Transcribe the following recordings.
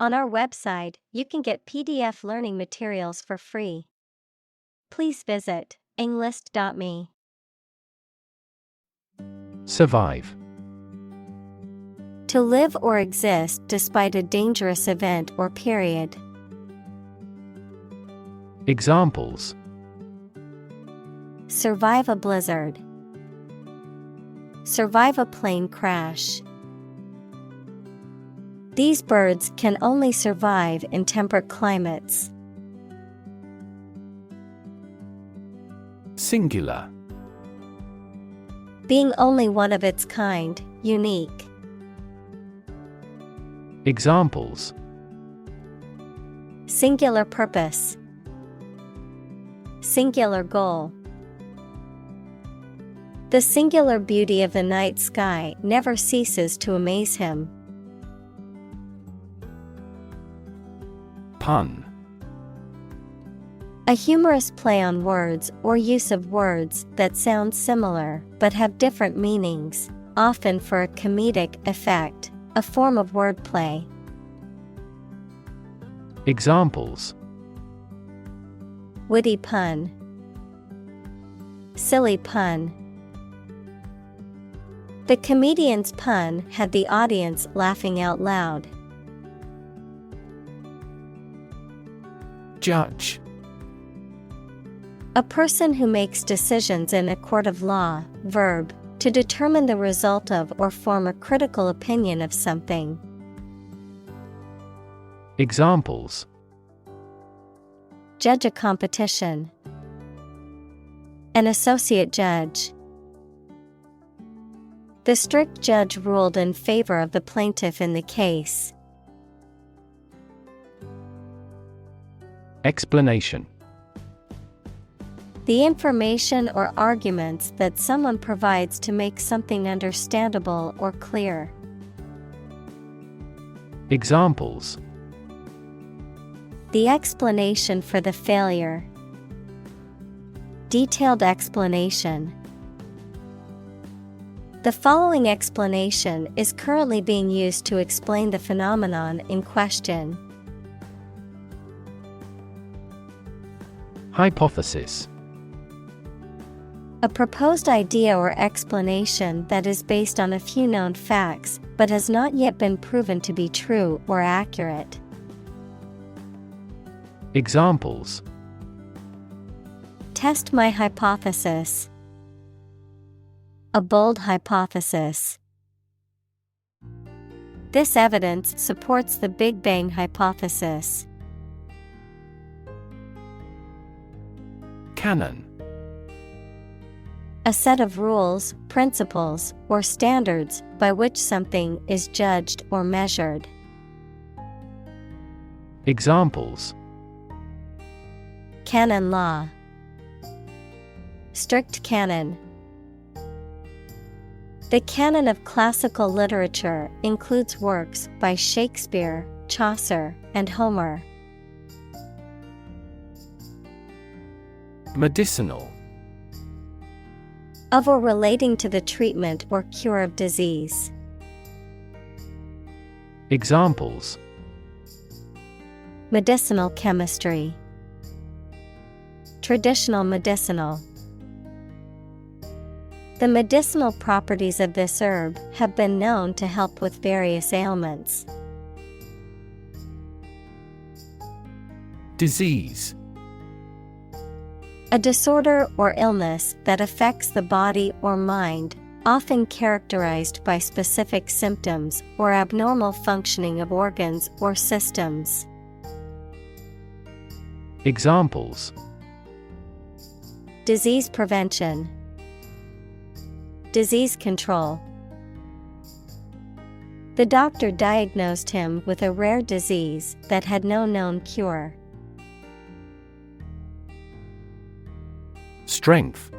On our website, you can get PDF learning materials for free. Please visit englist.me. Survive. To live or exist despite a dangerous event or period. Examples: Survive a blizzard. Survive a plane crash. These birds can only survive in temperate climates. Singular. Being only one of its kind, unique. Examples: Singular purpose. Singular goal. The singular beauty of the night sky never ceases to amaze him. Pun. A humorous play on words or use of words that sound similar but have different meanings, often for a comedic effect, a form of wordplay. Examples: Witty pun. Silly pun. The comedian's pun had the audience laughing out loud. Judge. A person who makes decisions in a court of law. Verb, to determine the result of or form a critical opinion of something. Examples: Judge a competition. An associate judge. The strict judge ruled in favor of the plaintiff in the case. Explanation. The information or arguments that someone provides to make something understandable or clear. Examples: The explanation for the failure. Detailed explanation. The following explanation is currently being used to explain the phenomenon in question. Hypothesis. A proposed idea or explanation that is based on a few known facts, but has not yet been proven to be true or accurate. Examples: Test my hypothesis. A bold hypothesis. This evidence supports the Big Bang hypothesis. Canon. A set of rules, principles, or standards by which something is judged or measured. Examples: Canon law. Strict canon. The canon of classical literature includes works by Shakespeare, Chaucer, and Homer. Medicinal. Of or relating to the treatment or cure of disease. Examples: Medicinal chemistry. Traditional medicinal. The medicinal properties of this herb have been known to help with various ailments. Disease. A disorder or illness that affects the body or mind, often characterized by specific symptoms or abnormal functioning of organs or systems. Examples: Disease prevention. Disease control. The doctor diagnosed him with a rare disease that had no known cure. Strength.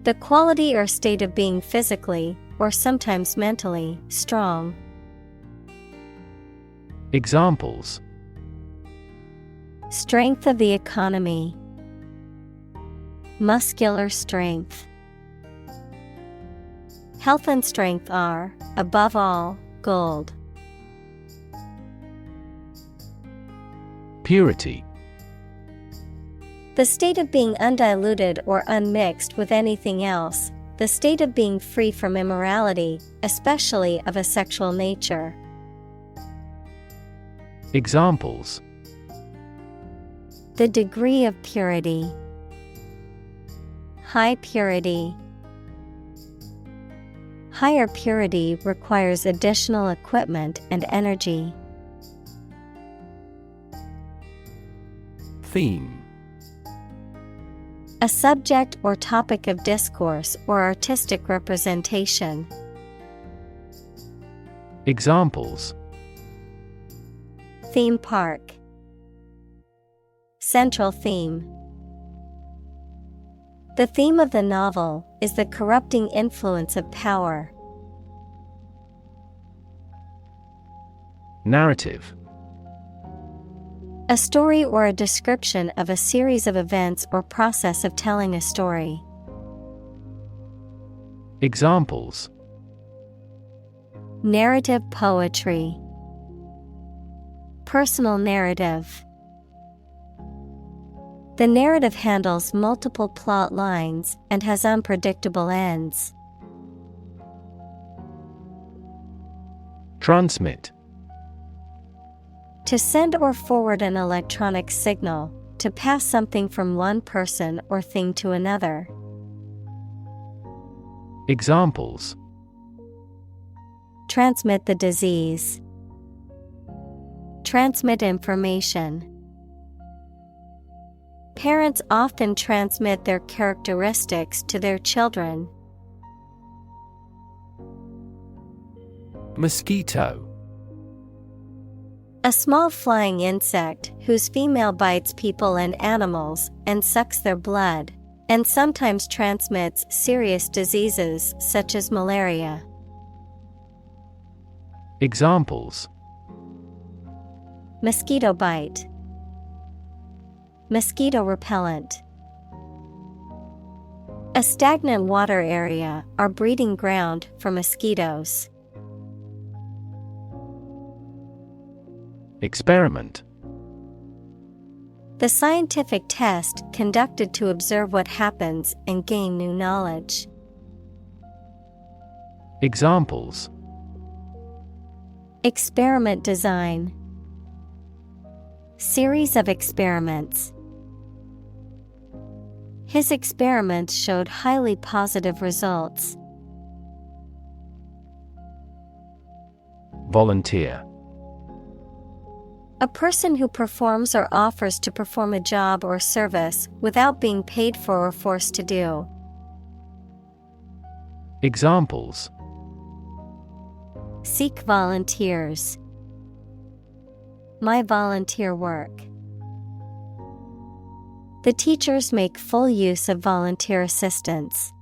The quality or state of being physically, or sometimes mentally, strong. Examples: Strength of the economy. Muscular strength. Health and strength are, above all, gold. Purity. The state of being undiluted or unmixed with anything else, the state of being free from immorality, especially of a sexual nature. Examples: The degree of purity. High purity. Higher purity requires additional equipment and energy. Theme. A subject or topic of discourse or artistic representation. Examples: Theme park. Central theme. The theme of the novel is the corrupting influence of power. Narrative. A story or a description of a series of events or process of telling a story. Examples: Narrative poetry. Personal narrative. The narrative handles multiple plot lines and has unpredictable ends. Transmit. To send or forward an electronic signal, to pass something from one person or thing to another. Examples: Transmit the disease. Transmit information. Parents often transmit their characteristics to their children. Mosquito. A small flying insect whose female bites people and animals and sucks their blood, and sometimes transmits serious diseases such as malaria. Examples: Mosquito bite. Mosquito repellent. A stagnant water area are breeding ground for mosquitoes. Experiment. The scientific test conducted to observe what happens and gain new knowledge. Examples: Experiment design. Series of experiments. His experiments showed highly positive results. Volunteer. A person who performs or offers to perform a job or service without being paid for or forced to do. Examples: Seek volunteers. My volunteer work. The teachers make full use of volunteer assistance.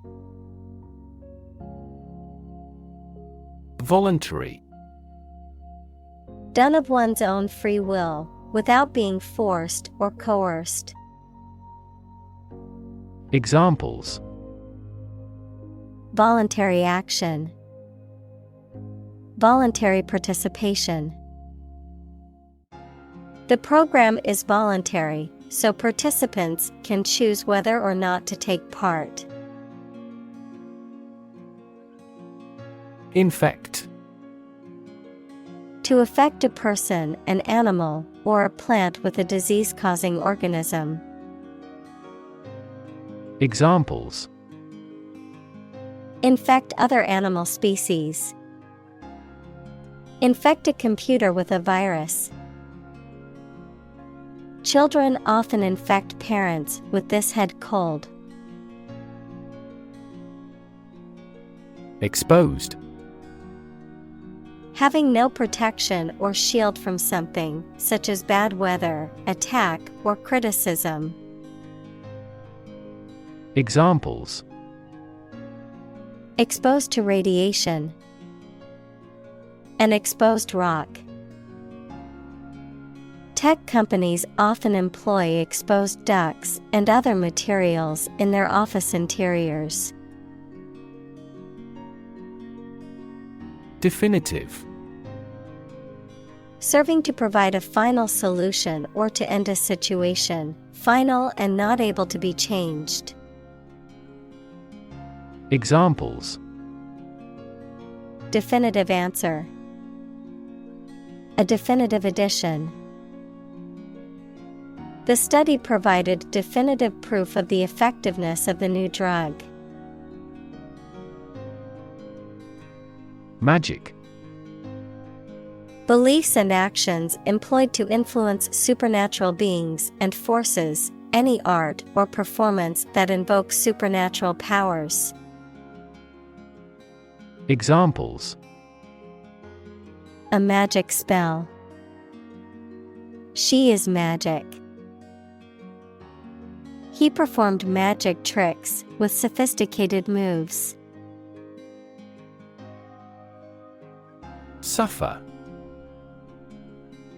Voluntary. Done of one's own free will, without being forced or coerced. Examples: Voluntary action. Voluntary participation. The program is voluntary, so participants can choose whether or not to take part. Infect. To affect a person, an animal, or a plant with a disease-causing organism. Examples: Infect other animal species. Infect a computer with a virus. Children often infect parents with this head cold. Exposed. Having no protection or shield from something, such as bad weather, attack, or criticism. Examples: Exposed to radiation. An exposed rock. Tech companies often employ exposed ducts and other materials in their office interiors. Definitive. Serving to provide a final solution or to end a situation, final and not able to be changed. Examples: Definitive answer. A definitive addition. The study provided definitive proof of the effectiveness of the new drug. Magic. Beliefs and actions employed to influence supernatural beings and forces, any art or performance that invokes supernatural powers. Examples: A magic spell. She is magic. He performed magic tricks with sophisticated moves. Suffer.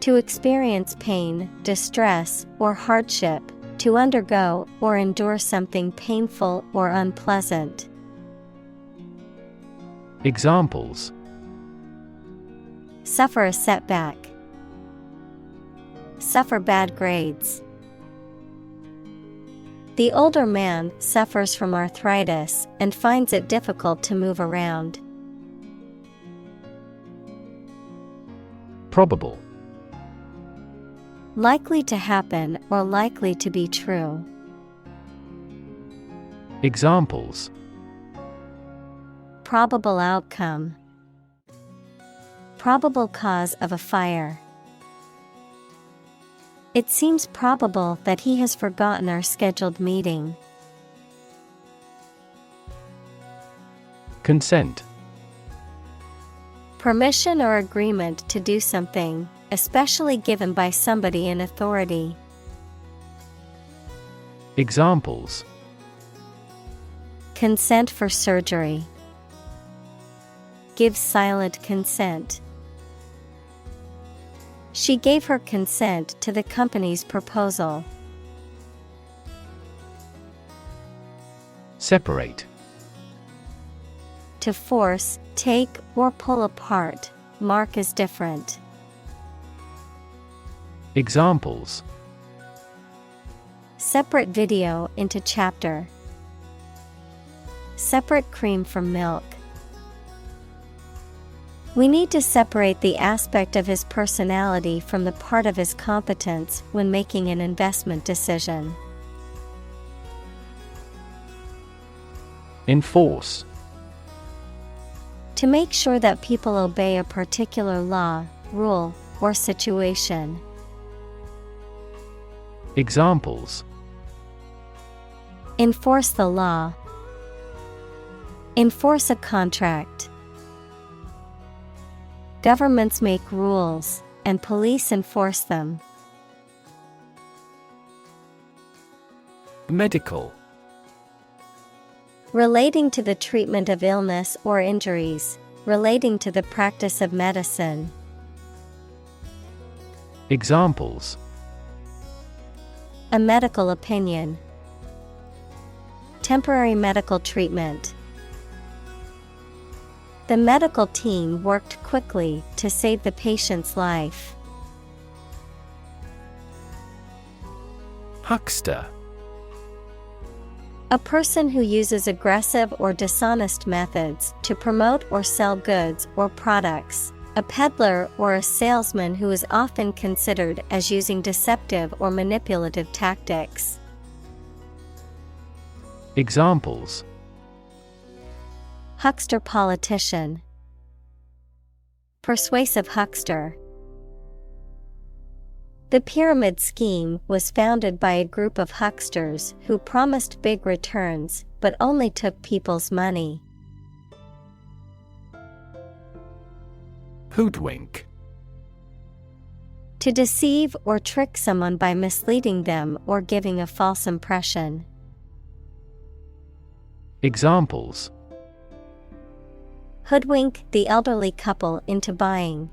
To experience pain, distress, or hardship, to undergo or endure something painful or unpleasant. Examples: Suffer a setback. Suffer bad grades. The older man suffers from arthritis and finds it difficult to move around. Probable. Likely to happen or likely to be true. Examples: Probable outcome. Probable cause of a fire. It seems probable that he has forgotten our scheduled meeting. Consent. Permission or agreement to do something, especially given by somebody in authority. Examples: Consent for surgery. Give silent consent. She gave her consent to the company's proposal. Separate. To force, take, or pull apart, mark as different. Examples: Separate video into chapter. Separate cream from milk. We need to separate the aspect of his personality from the part of his competence when making an investment decision. Enforce. To make sure that people obey a particular law, rule, or situation. Examples: Enforce the law. Enforce a contract. Governments make rules, and police enforce them. Medical. Relating to the treatment of illness or injuries, relating to the practice of medicine. Examples: A medical opinion. Temporary medical treatment. The medical team worked quickly to save the patient's life. Huckster. A person who uses aggressive or dishonest methods to promote or sell goods or products. A peddler or a salesman who is often considered as using deceptive or manipulative tactics. Examples: Huckster politician. Persuasive huckster. The pyramid scheme was founded by a group of hucksters who promised big returns but only took people's money. Hoodwink. To deceive or trick someone by misleading them or giving a false impression. Examples: Hoodwink the elderly couple into buying.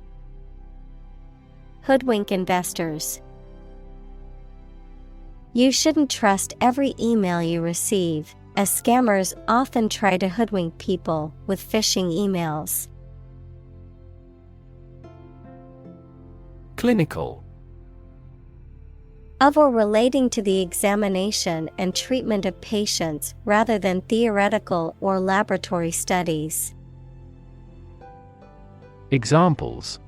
Hoodwink investors. You shouldn't trust every email you receive, as scammers often try to hoodwink people with phishing emails. Clinical. Of or relating to the examination and treatment of patients rather than theoretical or laboratory studies. Examples: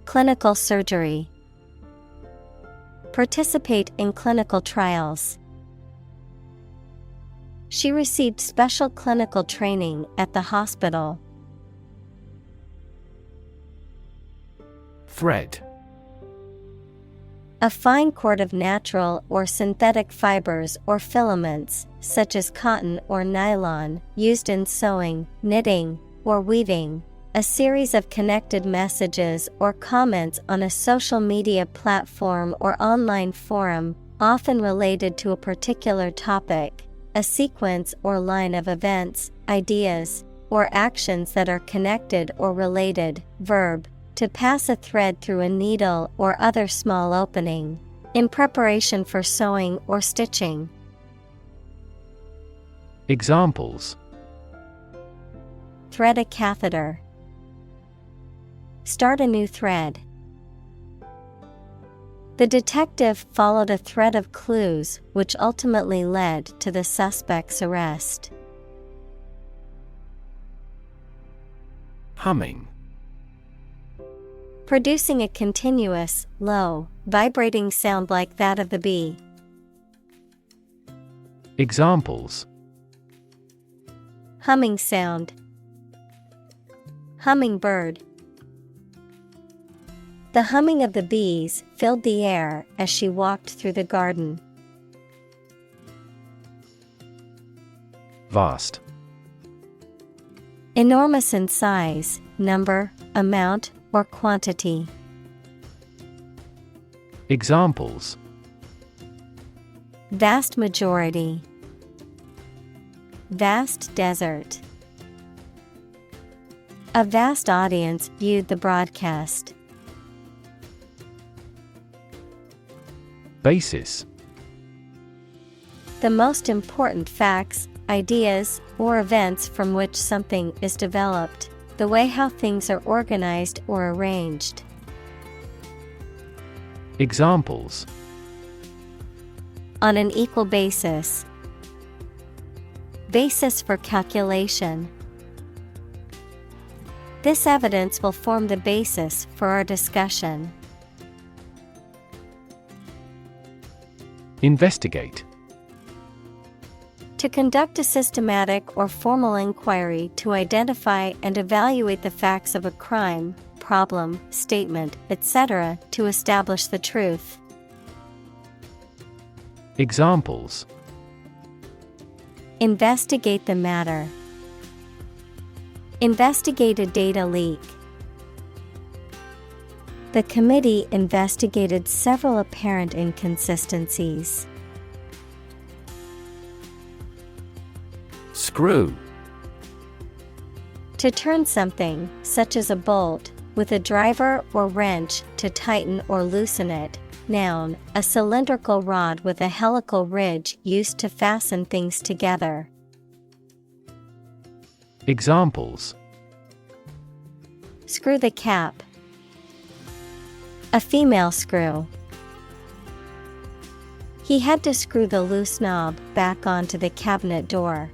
Clinical surgery. Participate in clinical trials. She received special clinical training at the hospital. Thread. A fine cord of natural or synthetic fibers or filaments, such as cotton or nylon, used in sewing, knitting, or weaving. A series of connected messages or comments on a social media platform or online forum, often related to a particular topic. A sequence or line of events, ideas, or actions that are connected or related. Verb: to pass a thread through a needle or other small opening, in preparation for sewing or stitching. Examples: Thread a catheter. Start a new thread. The detective followed a thread of clues which ultimately led to the suspect's arrest. Humming. Producing a continuous, low, vibrating sound like that of the bee. Examples: Humming sound. Hummingbird. The humming of the bees filled the air as she walked through the garden. Vast. Enormous in size, number, amount, or quantity. Examples: Vast majority. Vast desert. A vast audience viewed the broadcast. Basis. The most important facts, ideas, or events from which something is developed. The way how things are organized or arranged. Examples: On an equal basis. Basis for calculation. This evidence will form the basis for our discussion. Investigate. To conduct a systematic or formal inquiry to identify and evaluate the facts of a crime, problem, statement, etc., to establish the truth. Examples: Investigate the matter. Investigate a data leak. The committee investigated several apparent inconsistencies. Screw. To turn something, such as a bolt, with a driver or wrench to tighten or loosen it. Noun, a cylindrical rod with a helical ridge used to fasten things together. Examples: Screw the cap. A female screw. He had to screw the loose knob back onto the cabinet door.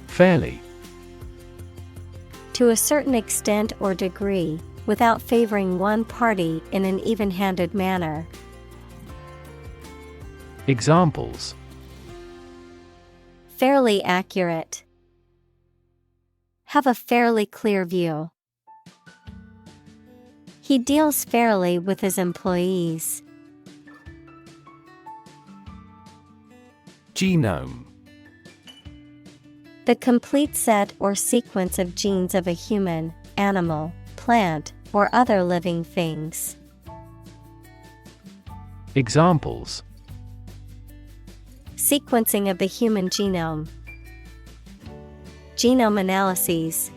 Fairly. To a certain extent or degree, without favoring one party in an even-handed manner. Examples: Fairly accurate. Have a fairly clear view. He deals fairly with his employees. Genome. The complete set or sequence of genes of a human, animal, plant, or other living things. Examples: Sequencing of the human genome. Genome analyses.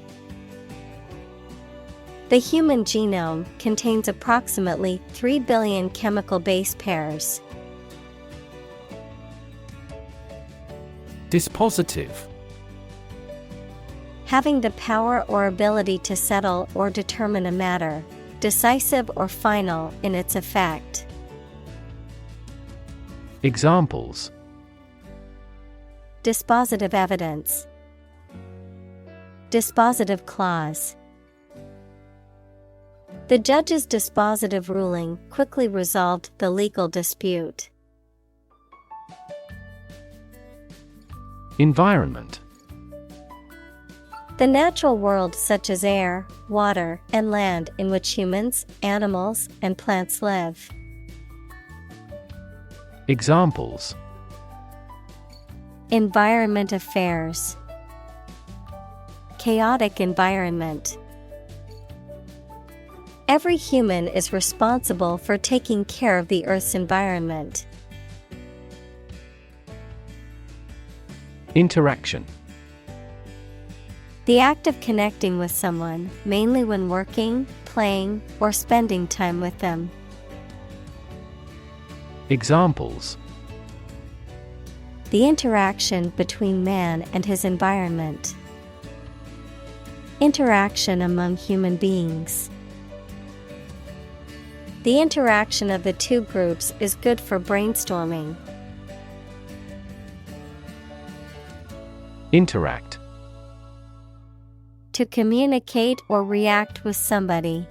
The human genome contains approximately 3 billion chemical base pairs. Dispositive. Having the power or ability to settle or determine a matter, decisive or final in its effect. Examples: Dispositive evidence. Dispositive clause. The judge's dispositive ruling quickly resolved the legal dispute. Environment. The natural world such as air, water, and land in which humans, animals, and plants live. Examples: Environment affairs. Chaotic environment. Every human is responsible for taking care of the Earth's environment. Interaction. The act of connecting with someone, mainly when working, playing, or spending time with them. Examples: The interaction between man and his environment. Interaction among human beings. The interaction of the two groups is good for brainstorming. Interact. To communicate or react with somebody.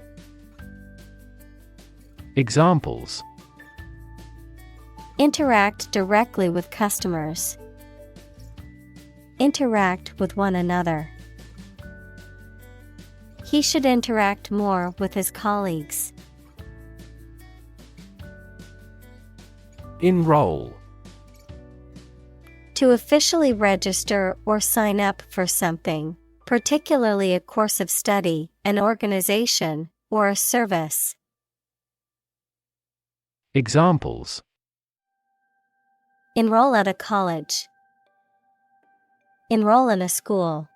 Examples: Interact directly with customers. Interact with one another. He should interact more with his colleagues. Enroll. To officially register or sign up for something, particularly a course of study, an organization, or a service. Examples: Enroll at a college. Enroll in a school.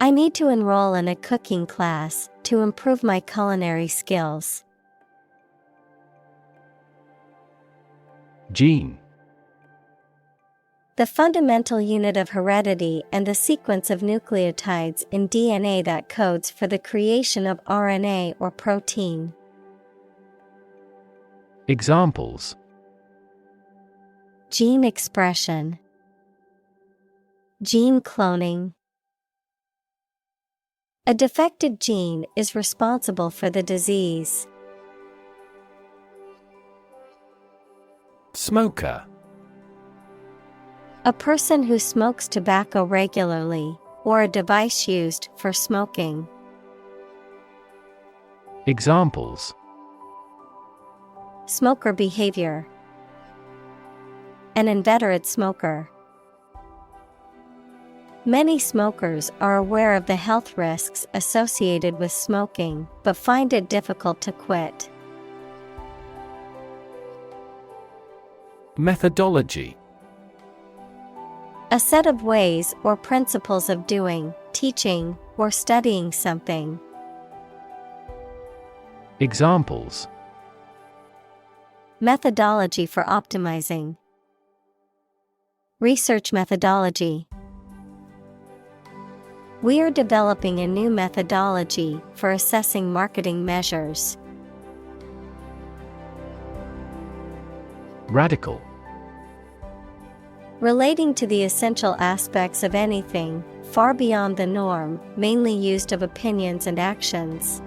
I need to enroll in a cooking class to improve my culinary skills. Gene. The fundamental unit of heredity and the sequence of nucleotides in DNA that codes for the creation of RNA or protein. Examples: Gene expression. Gene cloning. A defective gene is responsible for the disease. Smoker. A person who smokes tobacco regularly, or a device used for smoking. Examples: Smoker behavior. An inveterate smoker. Many smokers are aware of the health risks associated with smoking, but find it difficult to quit. Methodology. A set of ways or principles of doing, teaching, or studying something. Examples: Methodology for optimizing. Research methodology. We are developing a new methodology for assessing marketing measures. Radical. Relating to the essential aspects of anything, far beyond the norm, mainly used of opinions and actions.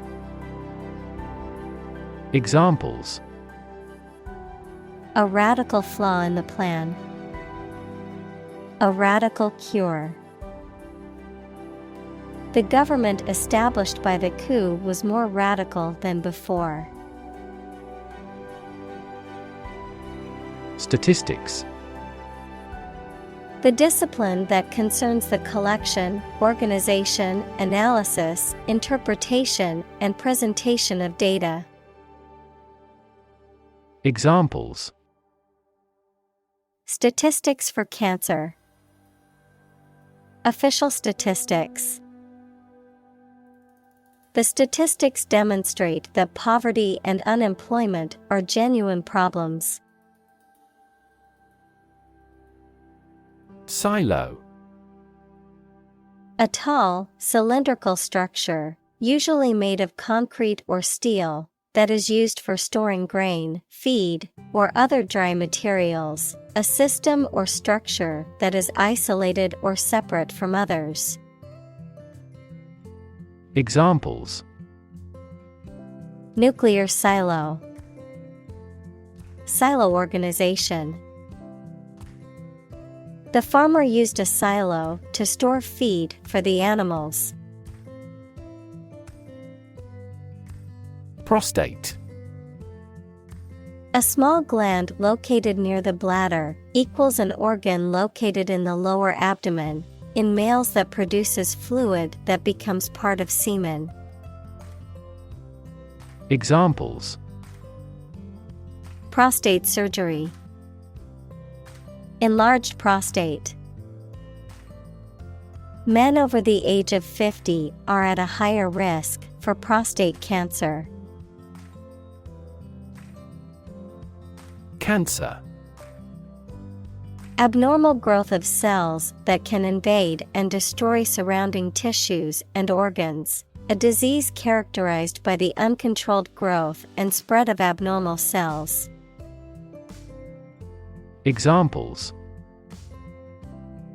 Examples: A radical flaw in the plan. A radical cure. The government established by the coup was more radical than before. Statistics. The discipline that concerns the collection, organization, analysis, interpretation, and presentation of data. Examples: Statistics for cancer. Official statistics. The statistics demonstrate that poverty and unemployment are genuine problems. Silo. A tall, cylindrical structure, usually made of concrete or steel, that is used for storing grain, feed, or other dry materials, a system or structure that is isolated or separate from others. Examples: Nuclear silo, silo organization. The farmer used a silo to store feed for the animals. Prostate. A small gland located near the bladder, equals an organ located in the lower abdomen, in males that produces fluid that becomes part of semen. Examples: Prostate surgery, enlarged prostate. Men over the age of 50 are at a higher risk for prostate cancer. Cancer. Abnormal growth of cells that can invade and destroy surrounding tissues and organs. A disease characterized by the uncontrolled growth and spread of abnormal cells. Examples: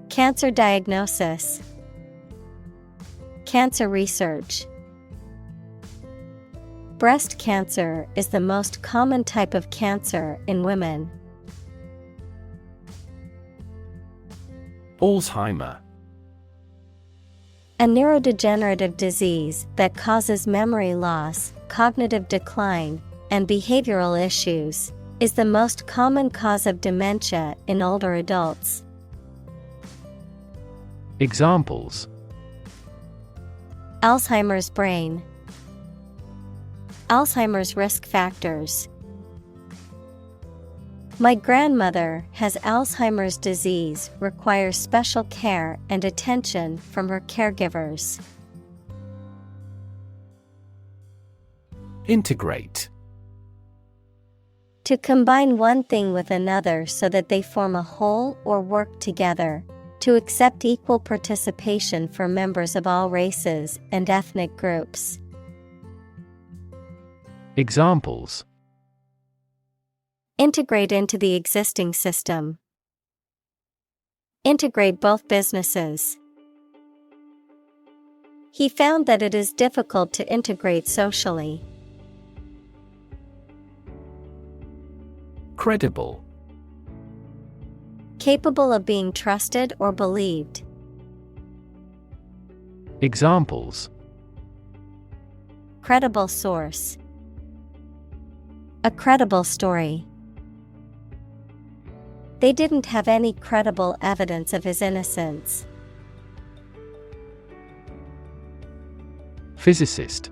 Cancer diagnosis, cancer research. Breast cancer is the most common type of cancer in women. Alzheimer. A neurodegenerative disease that causes memory loss, cognitive decline, and behavioral issues, is the most common cause of dementia in older adults. Examples: Alzheimer's brain, Alzheimer's risk factors. My grandmother has Alzheimer's disease, requires special care and attention from her caregivers. Integrate. To combine one thing with another so that they form a whole or work together. To accept equal participation for members of all races and ethnic groups. Examples: Integrate into the existing system. Integrate both businesses. He found that it is difficult to integrate socially. Credible. Capable of being trusted or believed. Examples: Credible source. A credible story. They didn't have any credible evidence of his innocence. Physicist.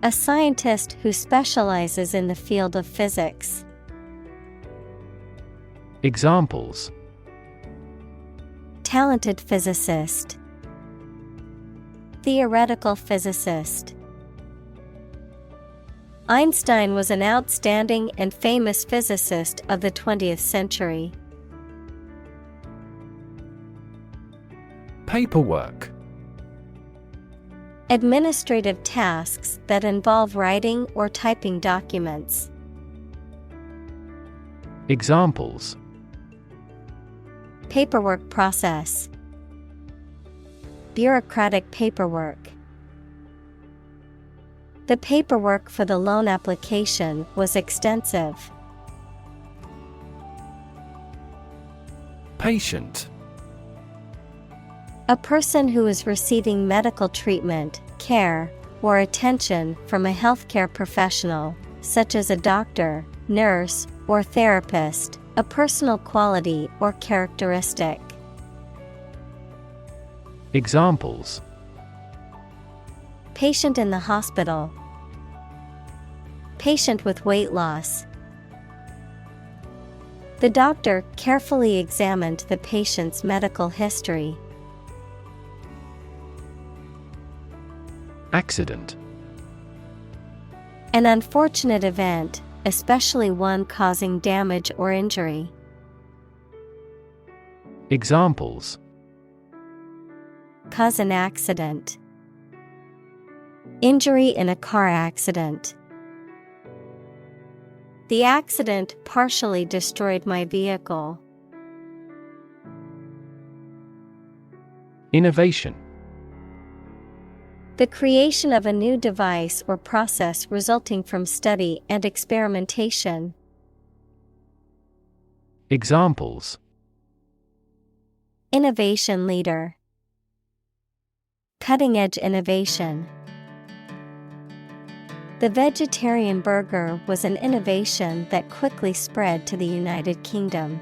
A scientist who specializes in the field of physics. Examples: Talented physicist. Theoretical physicist. Einstein was an outstanding and famous physicist of the 20th century. Paperwork. Administrative tasks that involve writing or typing documents. Examples: Paperwork process. Bureaucratic paperwork. The paperwork for the loan application was extensive. Patient. A person who is receiving medical treatment, care, or attention from a healthcare professional, such as a doctor, nurse, or therapist, a personal quality or characteristic. Examples: Patient in the hospital. Patient with weight loss. The doctor carefully examined the patient's medical history. Accident. An unfortunate event, especially one causing damage or injury. Examples: cause an accident. Injury in a car accident. The accident partially destroyed my vehicle. Innovation. The creation of a new device or process resulting from study and experimentation. Examples: Innovation leader. Cutting-edge innovation. The vegetarian burger was an innovation that quickly spread to the United Kingdom.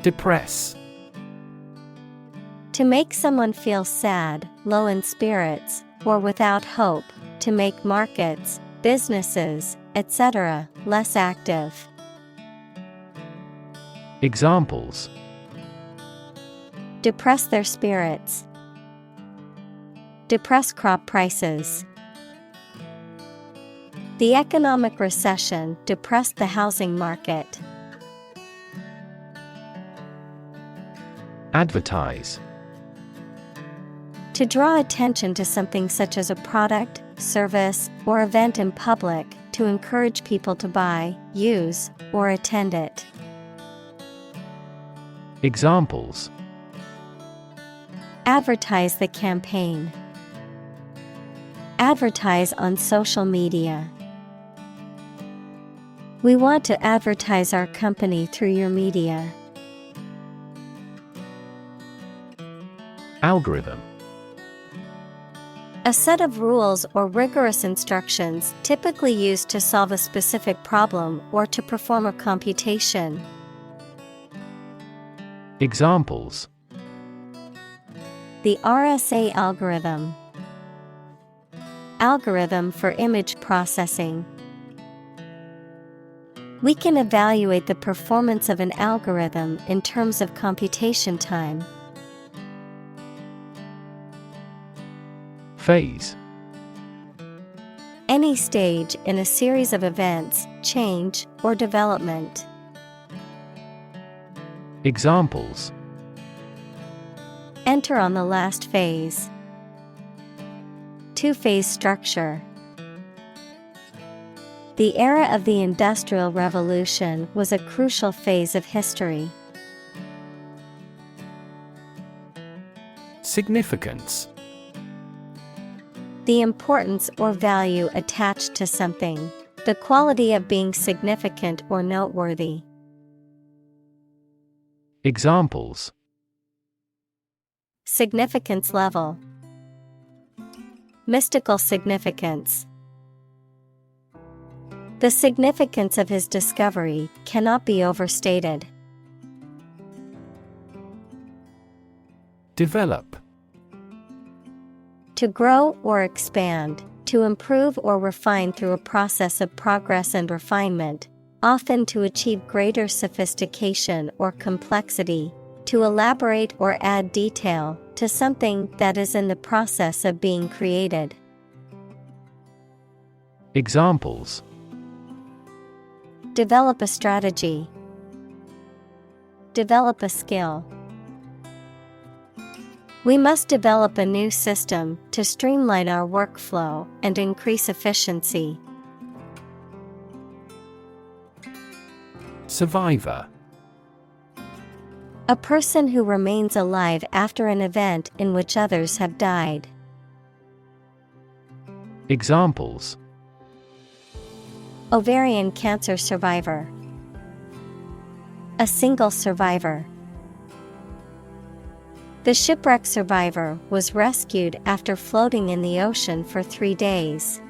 Depress. To make someone feel sad, low in spirits, or without hope, to make markets, businesses, etc., less active. Examples: Depress their spirits. Depress crop prices. The economic recession depressed the housing market. Advertise. To draw attention to something such as a product, service, or event in public, to encourage people to buy, use, or attend it. Examples: Advertise the campaign. Advertise on social media. We want to advertise our company through your media. Algorithm. A set of rules or rigorous instructions typically used to solve a specific problem or to perform a computation. Examples: The RSA algorithm. Algorithm for image processing. We can evaluate the performance of an algorithm in terms of computation time. Phase. Any stage in a series of events, change, or development. Examples: Enter on the last phase. Two-phase structure. The era of the Industrial Revolution was a crucial phase of history. Significance. The importance or value attached to something. The quality of being significant or noteworthy. Examples: Significance level. Mystical significance. The significance of his discovery cannot be overstated. Develop. To grow or expand, to improve or refine through a process of progress and refinement, often to achieve greater sophistication or complexity, to elaborate or add detail to something that is in the process of being created. Examples: Develop a strategy. Develop a skill. We must develop a new system to streamline our workflow and increase efficiency. Survivor. A person who remains alive after an event in which others have died. Examples: Ovarian cancer survivor. A single survivor. The shipwreck survivor was rescued after floating in the ocean for 3 days.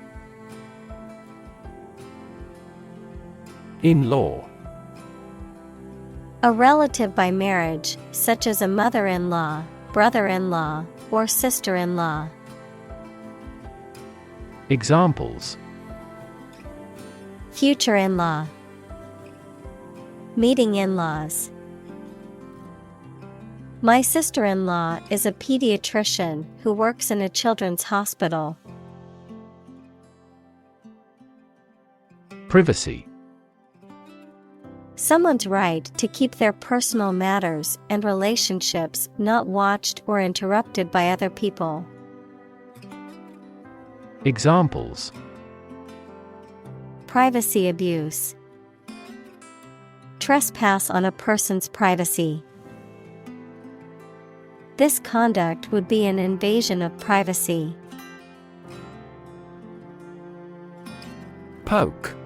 In-law. A relative by marriage, such as a mother-in-law, brother-in-law, or sister-in-law. Examples: Future in-law. Meeting in-laws. My sister-in-law is a pediatrician who works in a children's hospital. Privacy. Someone's right to keep their personal matters and relationships not watched or interrupted by other people. Examples: Privacy abuse. Trespass on a person's privacy. This conduct would be an invasion of privacy. Poke.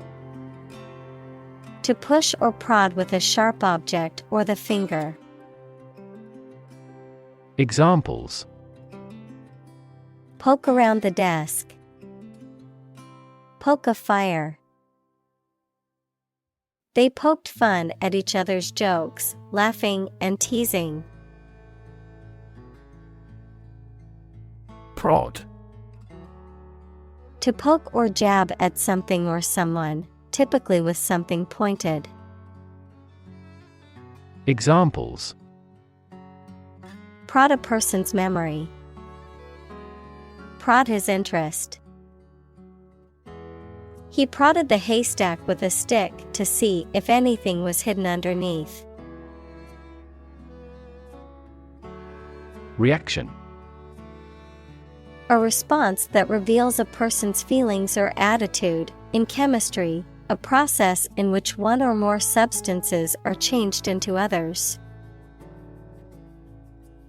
To push or prod with a sharp object or the finger. Examples: Poke around the desk. Poke a fire. They poked fun at each other's jokes, laughing and teasing. Prod. To poke or jab at something or someone, typically with something pointed. Examples: Prod a person's memory. Prod his interest. He prodded the haystack with a stick to see if anything was hidden underneath. Reaction. A response that reveals a person's feelings or attitude. In chemistry, a process in which one or more substances are changed into others.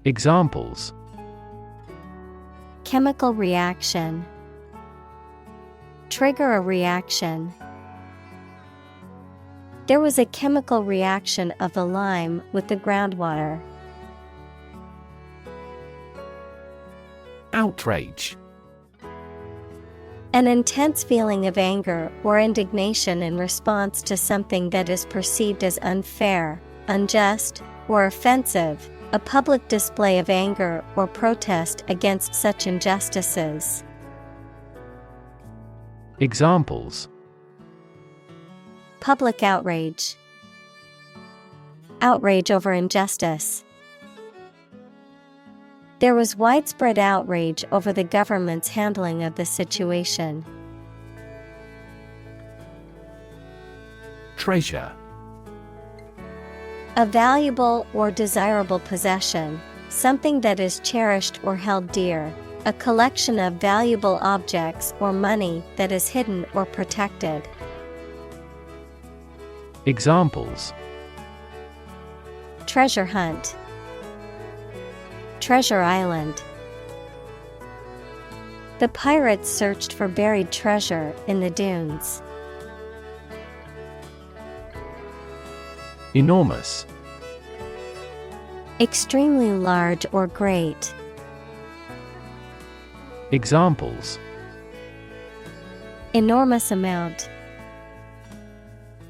Examples: Chemical reaction. Trigger a reaction. There was a chemical reaction of the lime with the groundwater. Outrage. An intense feeling of anger or indignation in response to something that is perceived as unfair, unjust, or offensive, a public display of anger or protest against such injustices. Examples: Public outrage. Outrage over injustice. There was widespread outrage over the government's handling of the situation. Treasure. A valuable or desirable possession, something that is cherished or held dear, a collection of valuable objects or money that is hidden or protected. Examples: Treasure hunt. Treasure Island. The pirates searched for buried treasure in the dunes. Enormous. Extremely large or great. Examples: Enormous amount.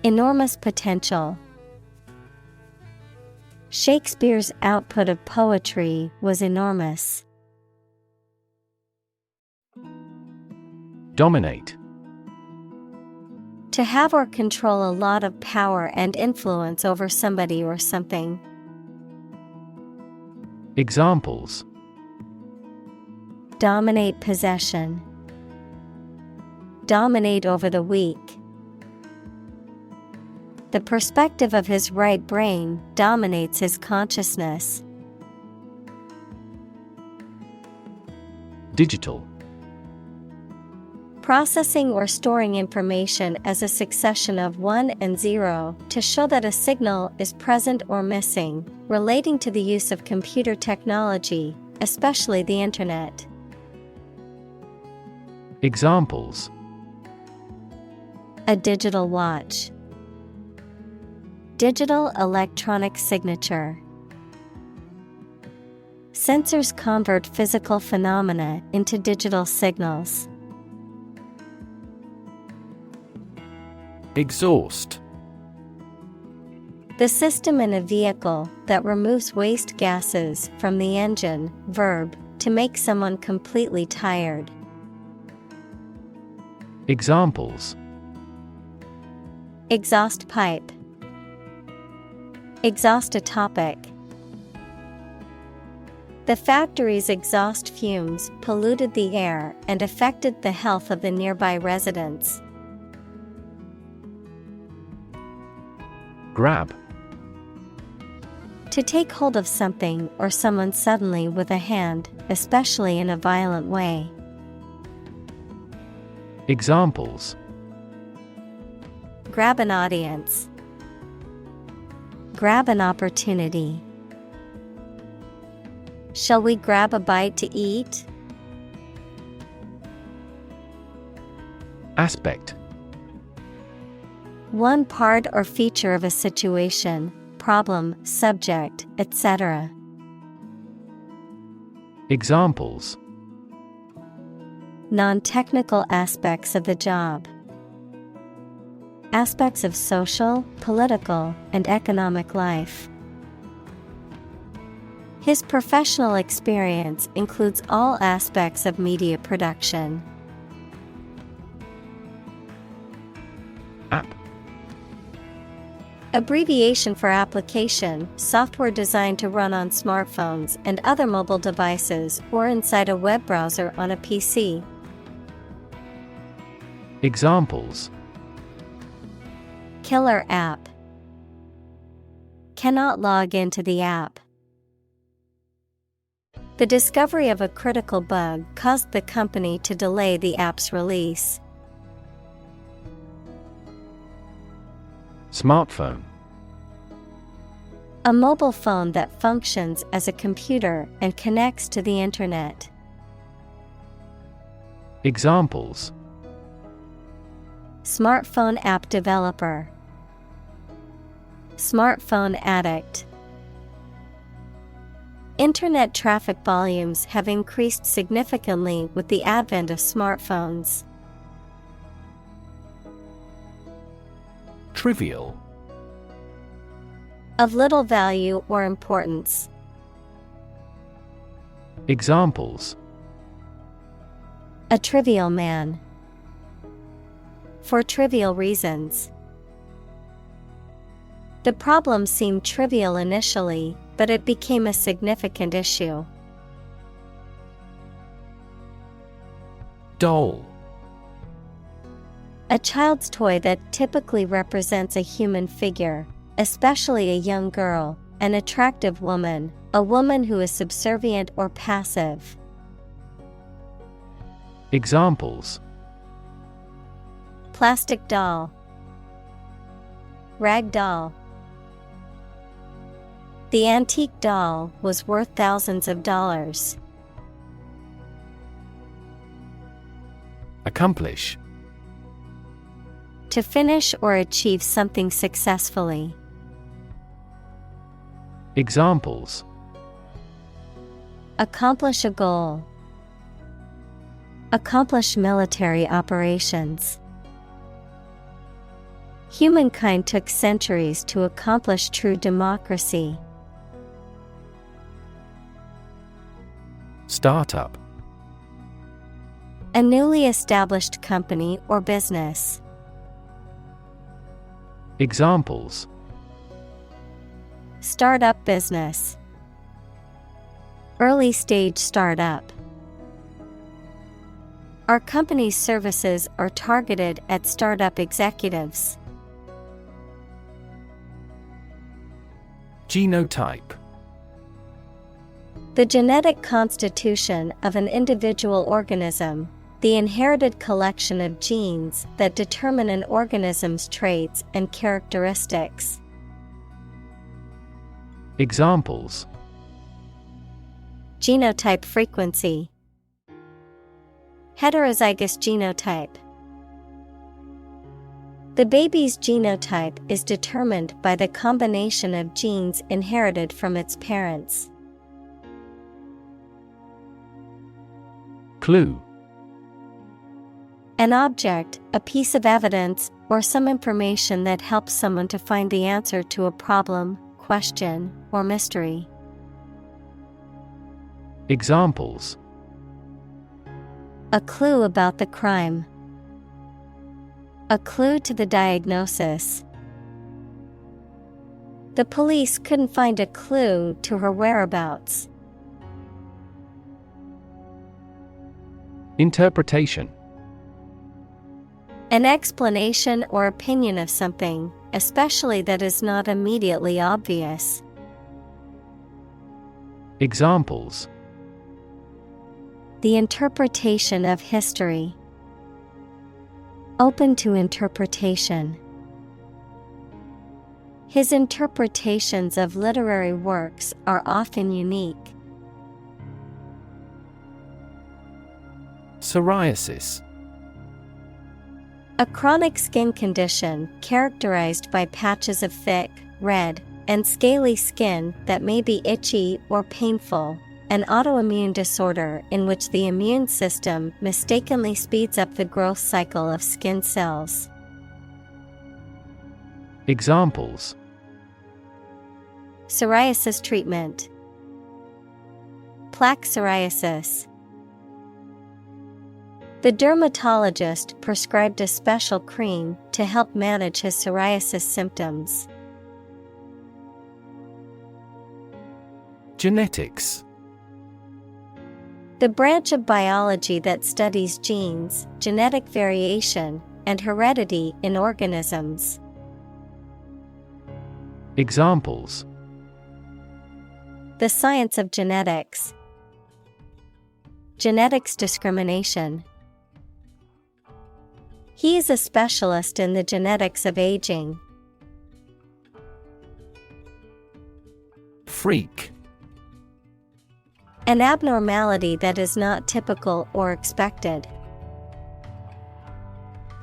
Enormous potential. Shakespeare's output of poetry was enormous. Dominate. To have or control a lot of power and influence over somebody or something. Examples: Dominate possession. Dominate over the weak. The perspective of his right brain dominates his consciousness. Digital. Processing or storing information as a succession of 1 and 0 to show that a signal is present or missing, relating to the use of computer technology, especially the Internet. Examples: A digital watch. Digital electronic signature. Sensors convert physical phenomena into digital signals. Exhaust. The system in a vehicle that removes waste gases from the engine, verb, to make someone completely tired. Examples: Exhaust pipe. Exhaust a topic. The factory's exhaust fumes polluted the air and affected the health of the nearby residents. Grab. To take hold of something or someone suddenly with a hand, especially in a violent way. Examples: Grab an audience. Grab an opportunity. Shall we grab a bite to eat? Aspect. One part or feature of a situation, problem, subject, etc. Examples: Non-technical aspects of the job. Aspects of social, political, and economic life. His professional experience includes all aspects of media production. App. Abbreviation for application, software designed to run on smartphones and other mobile devices or inside a web browser on a PC. Examples: Killer app. Cannot log into the app. The discovery of a critical bug caused the company to delay the app's release. Smartphone. A mobile phone that functions as a computer and connects to the internet. Examples: Smartphone app developer. Smartphone addict. Internet traffic volumes have increased significantly with the advent of smartphones. Trivial. Of little value or importance. Examples: A trivial man. For trivial reasons. The problem seemed trivial initially, but it became a significant issue. Doll. A child's toy that typically represents a human figure, especially a young girl, an attractive woman, a woman who is subservient or passive. Examples: Plastic doll. Rag doll. The antique doll was worth thousands of dollars. Accomplish. To finish or achieve something successfully. Examples: Accomplish a goal. Accomplish military operations. Humankind took centuries to accomplish true democracy. Startup. A newly established company or business. Examples: Startup business. Early stage startup. Our company's services are targeted at startup executives. Genotype. The genetic constitution of an individual organism, the inherited collection of genes that determine an organism's traits and characteristics. Examples: Genotype frequency. Heterozygous genotype. The baby's genotype is determined by the combination of genes inherited from its parents. Clue. An object, a piece of evidence, or some information that helps someone to find the answer to a problem, question, or mystery. Examples: A clue about the crime. A clue to the diagnosis. The police couldn't find a clue to her whereabouts. Interpretation. An explanation or opinion of something, especially that is not immediately obvious. Examples: The interpretation of history. Open to interpretation. His interpretations of literary works are often unique. Psoriasis. A chronic skin condition characterized by patches of thick, red, and scaly skin that may be itchy or painful. An autoimmune disorder in which the immune system mistakenly speeds up the growth cycle of skin cells. Examples: Psoriasis treatment. Plaque psoriasis. The dermatologist prescribed a special cream to help manage his psoriasis symptoms. Genetics. The branch of biology that studies genes, genetic variation, and heredity in organisms. Examples: The science of genetics. Genetics discrimination. He is a specialist in the genetics of aging. Freak. An abnormality that is not typical or expected.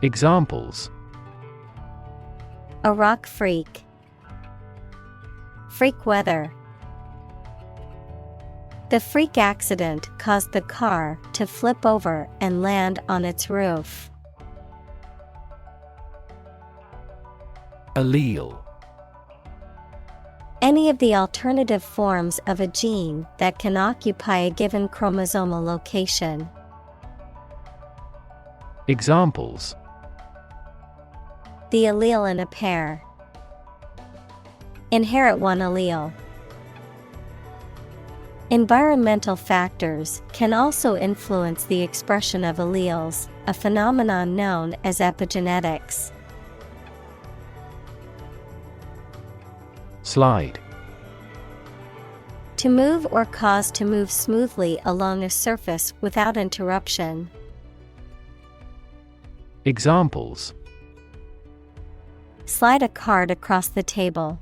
Examples: A rock freak. Freak weather. The freak accident caused the car to flip over and land on its roof. Allele. Any of the alternative forms of a gene that can occupy a given chromosomal location. Examples: The allele in a pair. Inherit one allele. Environmental factors can also influence the expression of alleles, a phenomenon known as epigenetics. Slide. To move or cause to move smoothly along a surface without interruption. Examples: Slide a card across the table.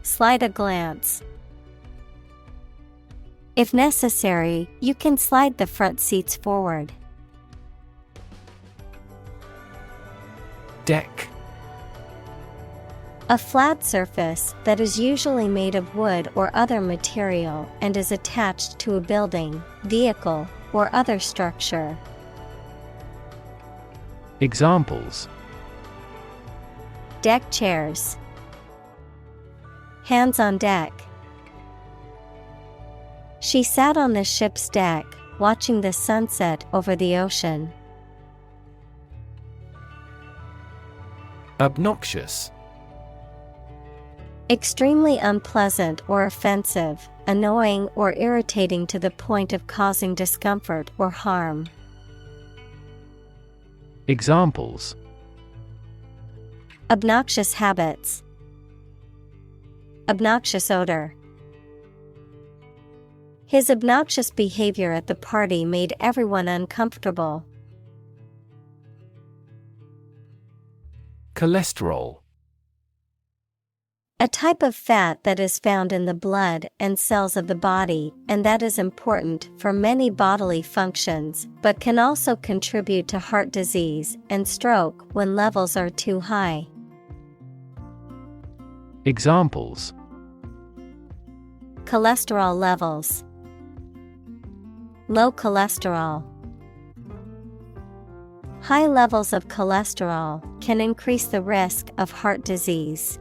Slide a glance. If necessary, you can slide the front seats forward. Deck. A flat surface that is usually made of wood or other material and is attached to a building, vehicle, or other structure. Examples: Deck chairs. Hands on deck. She sat on the ship's deck, watching the sunset over the ocean. Obnoxious. Extremely unpleasant or offensive, annoying or irritating to the point of causing discomfort or harm. Examples: Obnoxious habits. Obnoxious odor. His obnoxious behavior at the party made everyone uncomfortable. Cholesterol. A type of fat that is found in the blood and cells of the body and that is important for many bodily functions, but can also contribute to heart disease and stroke when levels are too high. Examples: Cholesterol levels. Low cholesterol. High levels of cholesterol can increase the risk of heart disease.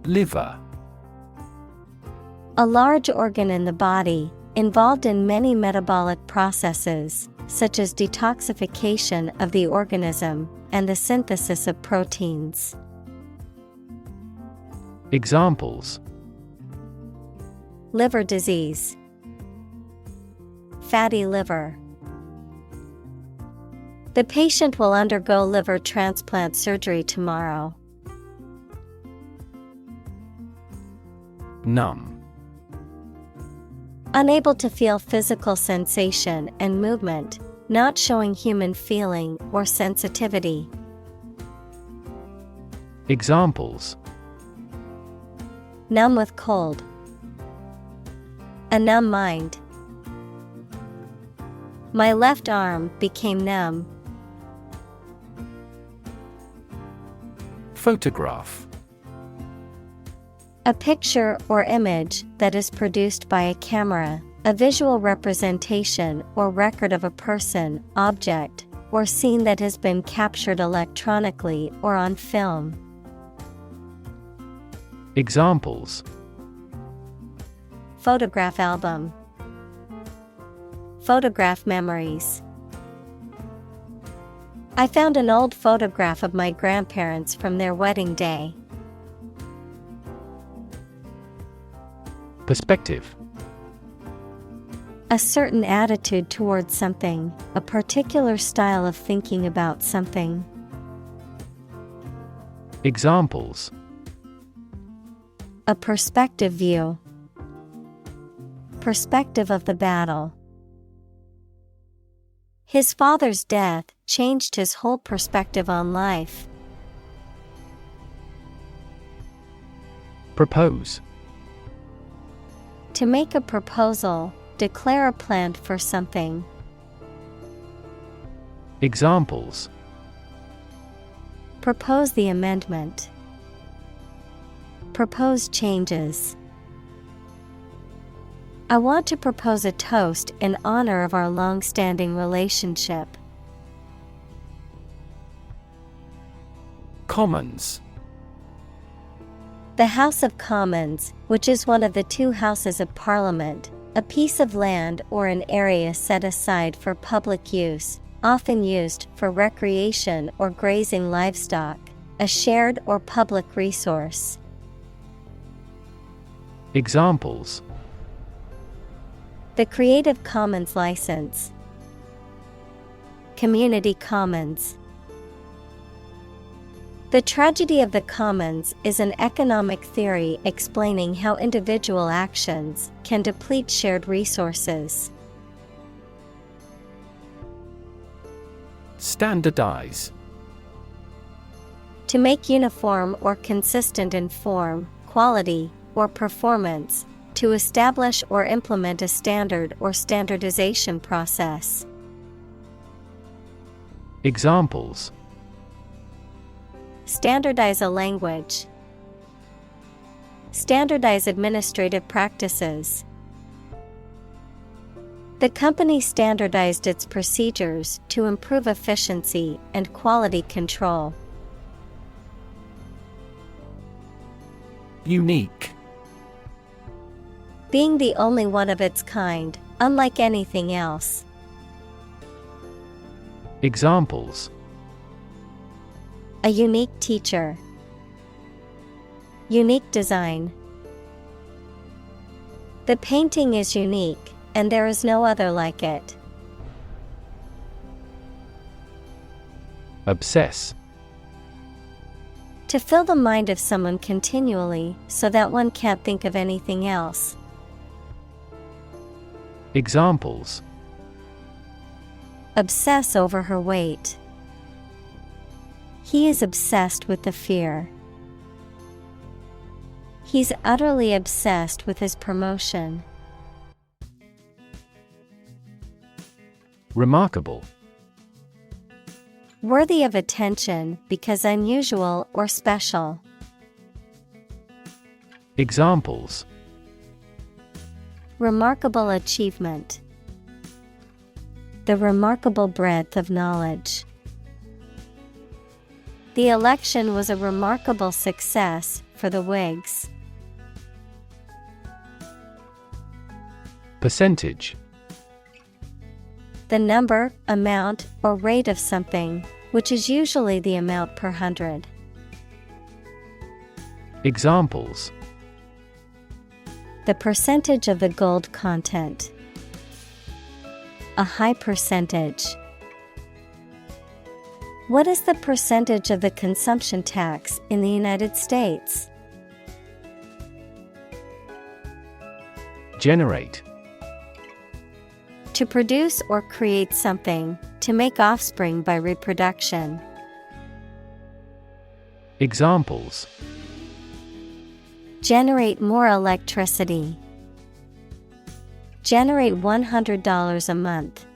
Liver. A large organ in the body, involved in many metabolic processes, such as detoxification of the organism and the synthesis of proteins. Examples: Liver disease. Fatty liver. The patient will undergo liver transplant surgery tomorrow. Numb. Unable to feel physical sensation and movement, not showing human feeling or sensitivity. Examples: Numb with cold. A numb mind. My left arm became numb. Photograph. A picture or image that is produced by a camera, a visual representation or record of a person, object, or scene that has been captured electronically or on film. Examples: Photograph album. Photograph memories. I found an old photograph of my grandparents from their wedding day. Perspective. A certain attitude towards something, a particular style of thinking about something. Examples: A perspective view. Perspective of the battle. His father's death changed his whole perspective on life. Propose. To make a proposal, declare a plan for something. Examples: Propose the amendment. Propose changes. I want to propose a toast in honor of our long-standing relationship. Commons. The House of Commons, which is one of the two houses of Parliament, a piece of land or an area set aside for public use, often used for recreation or grazing livestock, a shared or public resource. Examples: The Creative Commons license. Community Commons. The tragedy of the commons is an economic theory explaining how individual actions can deplete shared resources. Standardize. To make uniform or consistent in form, quality, or performance, to establish or implement a standard or standardization process. Examples: Standardize a language. Standardize administrative practices. The company standardized its procedures to improve efficiency and quality control. Unique. Being the only one of its kind, unlike anything else. Examples: A unique teacher. Unique design. The painting is unique, and there is no other like it. Obsess. To fill the mind of someone continually, so that one can't think of anything else. Examples: Obsess over her weight. He is obsessed with the fear. He's utterly obsessed with his promotion. Remarkable. Worthy of attention because unusual or special. Examples: Remarkable achievement. The remarkable breadth of knowledge. The election was a remarkable success for the Whigs. Percentage. The number, amount, or rate of something, which is usually the amount per hundred. Examples: The percentage of the gold content. A high percentage. What is the percentage of the consumption tax in the United States? Generate. To produce or create something, to make offspring by reproduction. Examples: Generate more electricity. Generate $100 a month.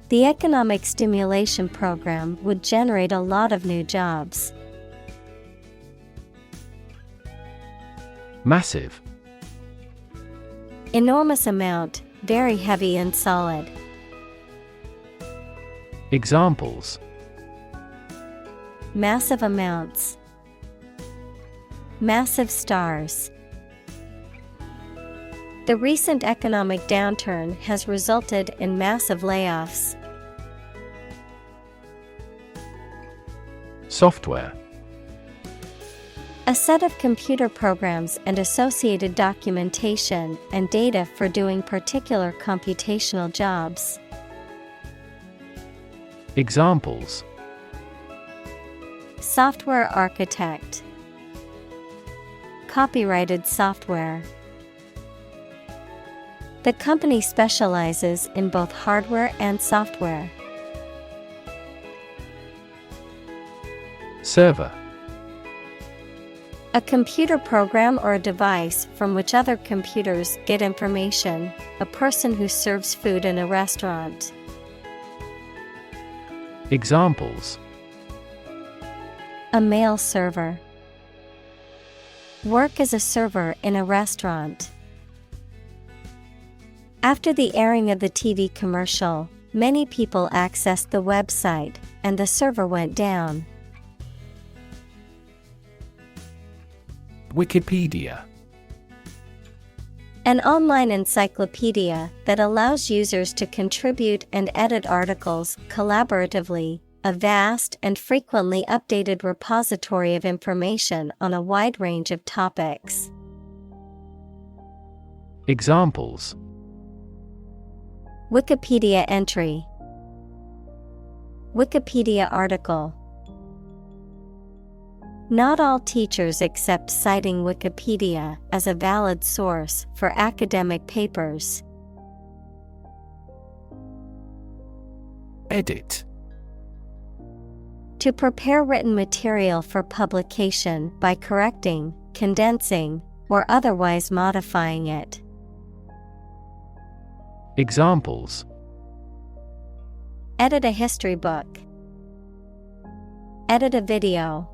The economic stimulation program would generate a lot of new jobs. Massive. Enormous amount, very heavy and solid. Examples: Massive amounts. Massive stars. The recent economic downturn has resulted in massive layoffs. Software. A set of computer programs and associated documentation and data for doing particular computational jobs. Examples: Software architect. Copyrighted software. The company specializes in both hardware and software. Server. A computer program or a device from which other computers get information, a person who serves food in a restaurant. Examples: A mail server. Work as a server in a restaurant. After the airing of the TV commercial, many people accessed the website, and the server went down. Wikipedia. An online encyclopedia that allows users to contribute and edit articles collaboratively, a vast and frequently updated repository of information on a wide range of topics. Examples: Wikipedia entry. Wikipedia article. Not all teachers accept citing Wikipedia as a valid source for academic papers. Edit. To prepare written material for publication by correcting, condensing, or otherwise modifying it. Examples: Edit a history book. Edit a video.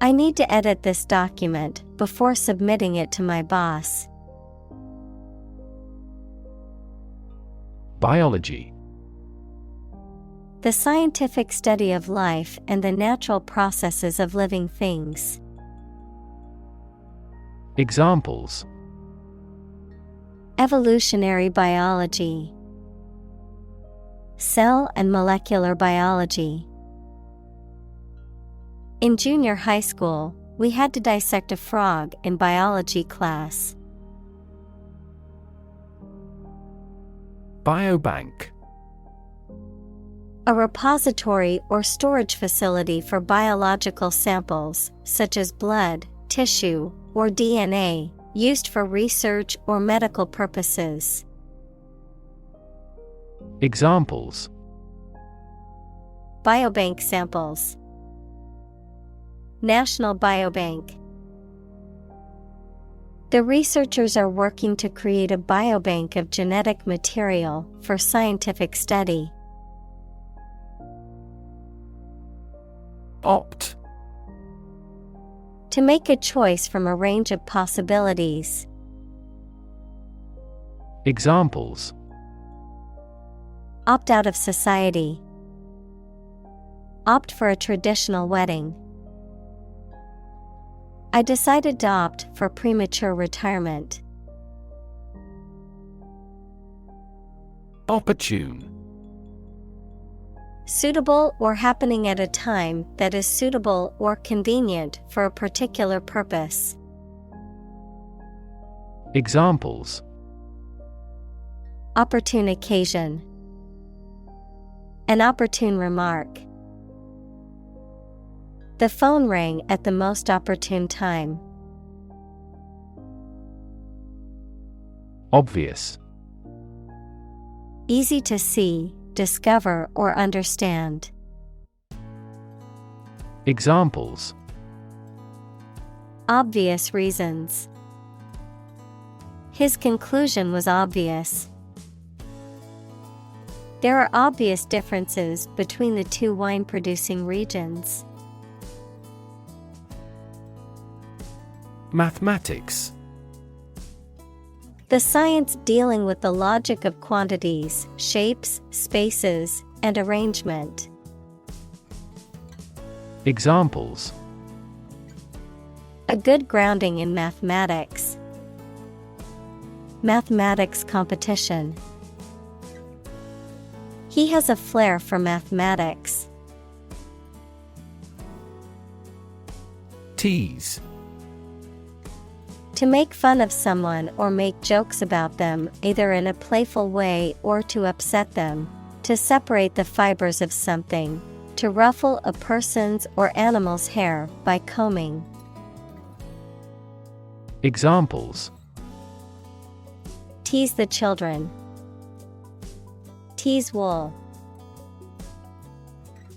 I need to edit this document before submitting it to my boss. Biology. The scientific study of life and the natural processes of living things. Examples: Evolutionary biology. Cell and molecular biology. In junior high school, we had to dissect a frog in biology class. Biobank. A repository or storage facility for biological samples, such as blood, tissue, or DNA, used for research or medical purposes. Examples: Biobank samples. National Biobank. The researchers are working to create a biobank of genetic material for scientific study. Opt. To make a choice from a range of possibilities. Examples: Opt out of society. Opt for a traditional wedding. I decided to opt for premature retirement. Opportune. Suitable or happening at a time that is suitable or convenient for a particular purpose. Examples: Opportune occasion. An opportune remark. The phone rang at the most opportune time. Obvious. Easy to see, discover, or understand. Examples. Obvious reasons. His conclusion was obvious. There are obvious differences between the two wine-producing regions. Mathematics. The science dealing with the logic of quantities, shapes, spaces, and arrangement. Examples. A good grounding in mathematics. Mathematics competition. He has a flair for mathematics. Tease. To make fun of someone or make jokes about them, either in a playful way or to upset them. To separate the fibers of something. To ruffle a person's or animal's hair by combing. Examples. Tease the children. Tease wool.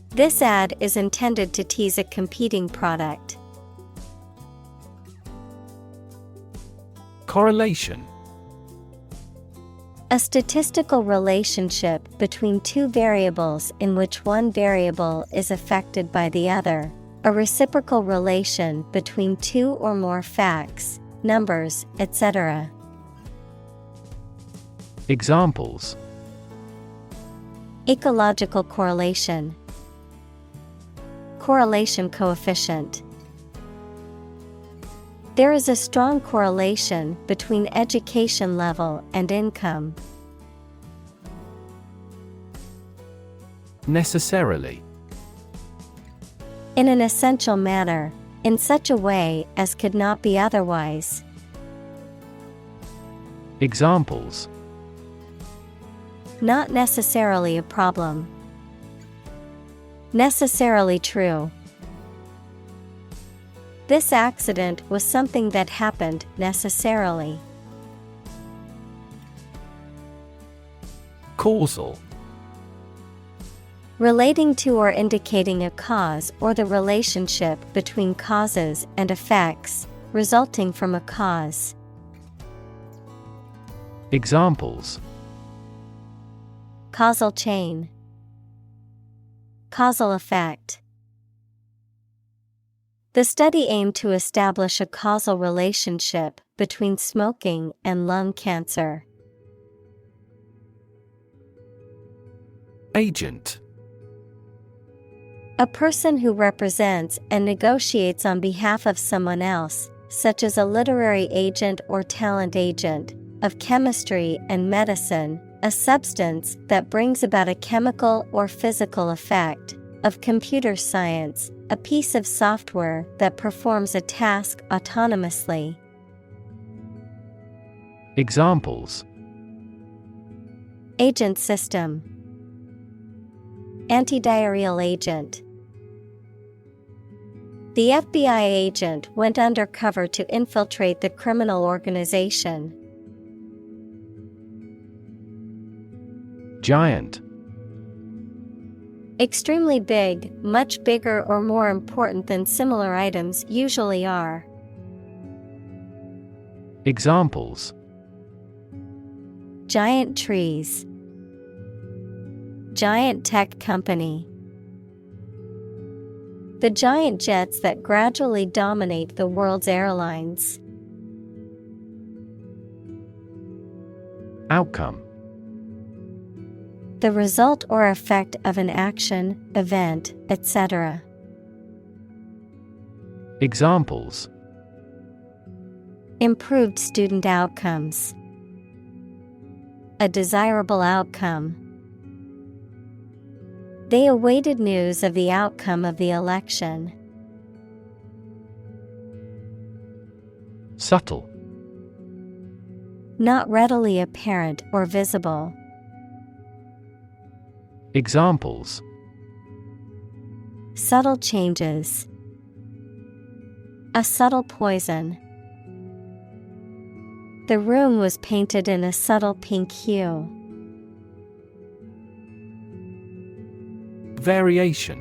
This ad is intended to tease a competing product. Correlation. A statistical relationship between two variables in which one variable is affected by the other. A reciprocal relation between two or more facts, numbers, etc. Examples. Ecological correlation. Correlation coefficient. There is a strong correlation between education level and income. Necessarily. In an essential manner, in such a way as could not be otherwise. Examples. Not necessarily a problem. Necessarily true. This accident was something that happened necessarily. Causal. Relating to or indicating a cause or the relationship between causes and effects, resulting from a cause. Examples. Causal chain. Causal effect. The study aimed to establish a causal relationship between smoking and lung cancer. Agent. A person who represents and negotiates on behalf of someone else, such as a literary agent or talent agent, of chemistry and medicine, a substance that brings about a chemical or physical effect, of computer science, a piece of software that performs a task autonomously. Examples. Agent system. Antidiarrheal agent. The FBI agent went undercover to infiltrate the criminal organization. Giant. Extremely big, much bigger or more important than similar items usually are. Examples. Giant trees. Giant tech company. The giant jets that gradually dominate the world's airlines. Outcome. The result or effect of an action, event, etc. Examples. Improved student outcomes. A desirable outcome. They awaited news of the outcome of the election. Subtle. Not readily apparent or visible. Examples: subtle changes, a subtle poison. The room was painted in a subtle pink hue. Variation: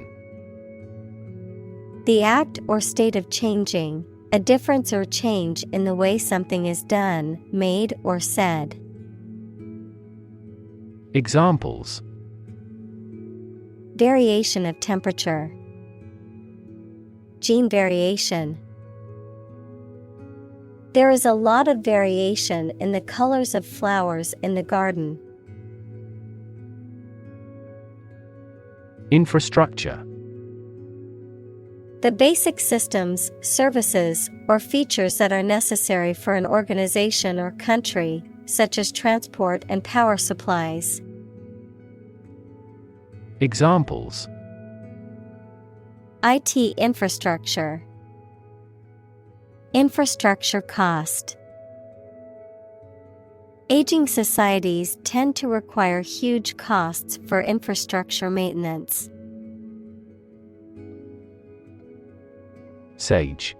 the act or state of changing, a difference or change in the way something is done, made, or said. Examples: variation of temperature, gene variation. There is a lot of variation in the colors of flowers in the garden. Infrastructure: the basic systems, services, or features that are necessary for an organization or country, such as transport and power supplies. Examples: IT infrastructure, infrastructure cost. Aging societies tend to require huge costs for infrastructure maintenance. Sage: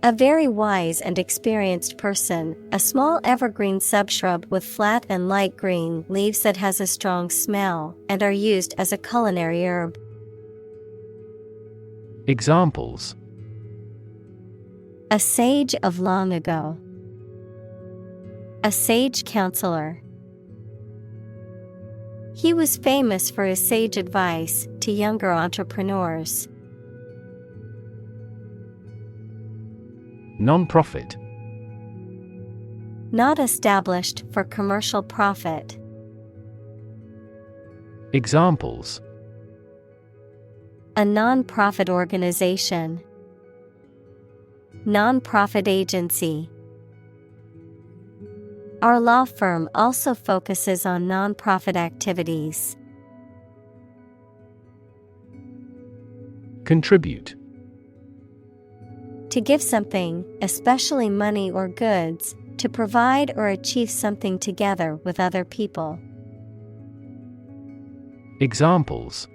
a very wise and experienced person, a small evergreen subshrub with flat and light green leaves that has a strong smell and are used as a culinary herb. Examples: a sage of long ago, a sage counselor. He was famous for his sage advice to younger entrepreneurs. Non-profit: not established for commercial profit. Examples: a non-profit organization, non-profit agency. Our law firm also focuses on non-profit activities. Contribute: to give something, especially money or goods, to provide or achieve something together with other people. Examples: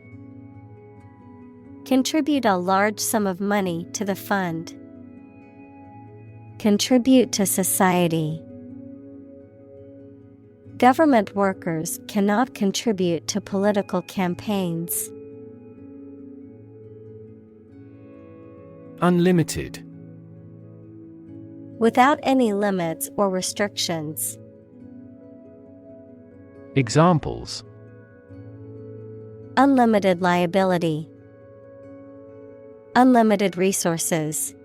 contribute a large sum of money to the fund. Contribute to society. Government workers cannot contribute to political campaigns. Unlimited: without any limits or restrictions. Examples: unlimited liability, unlimited resources.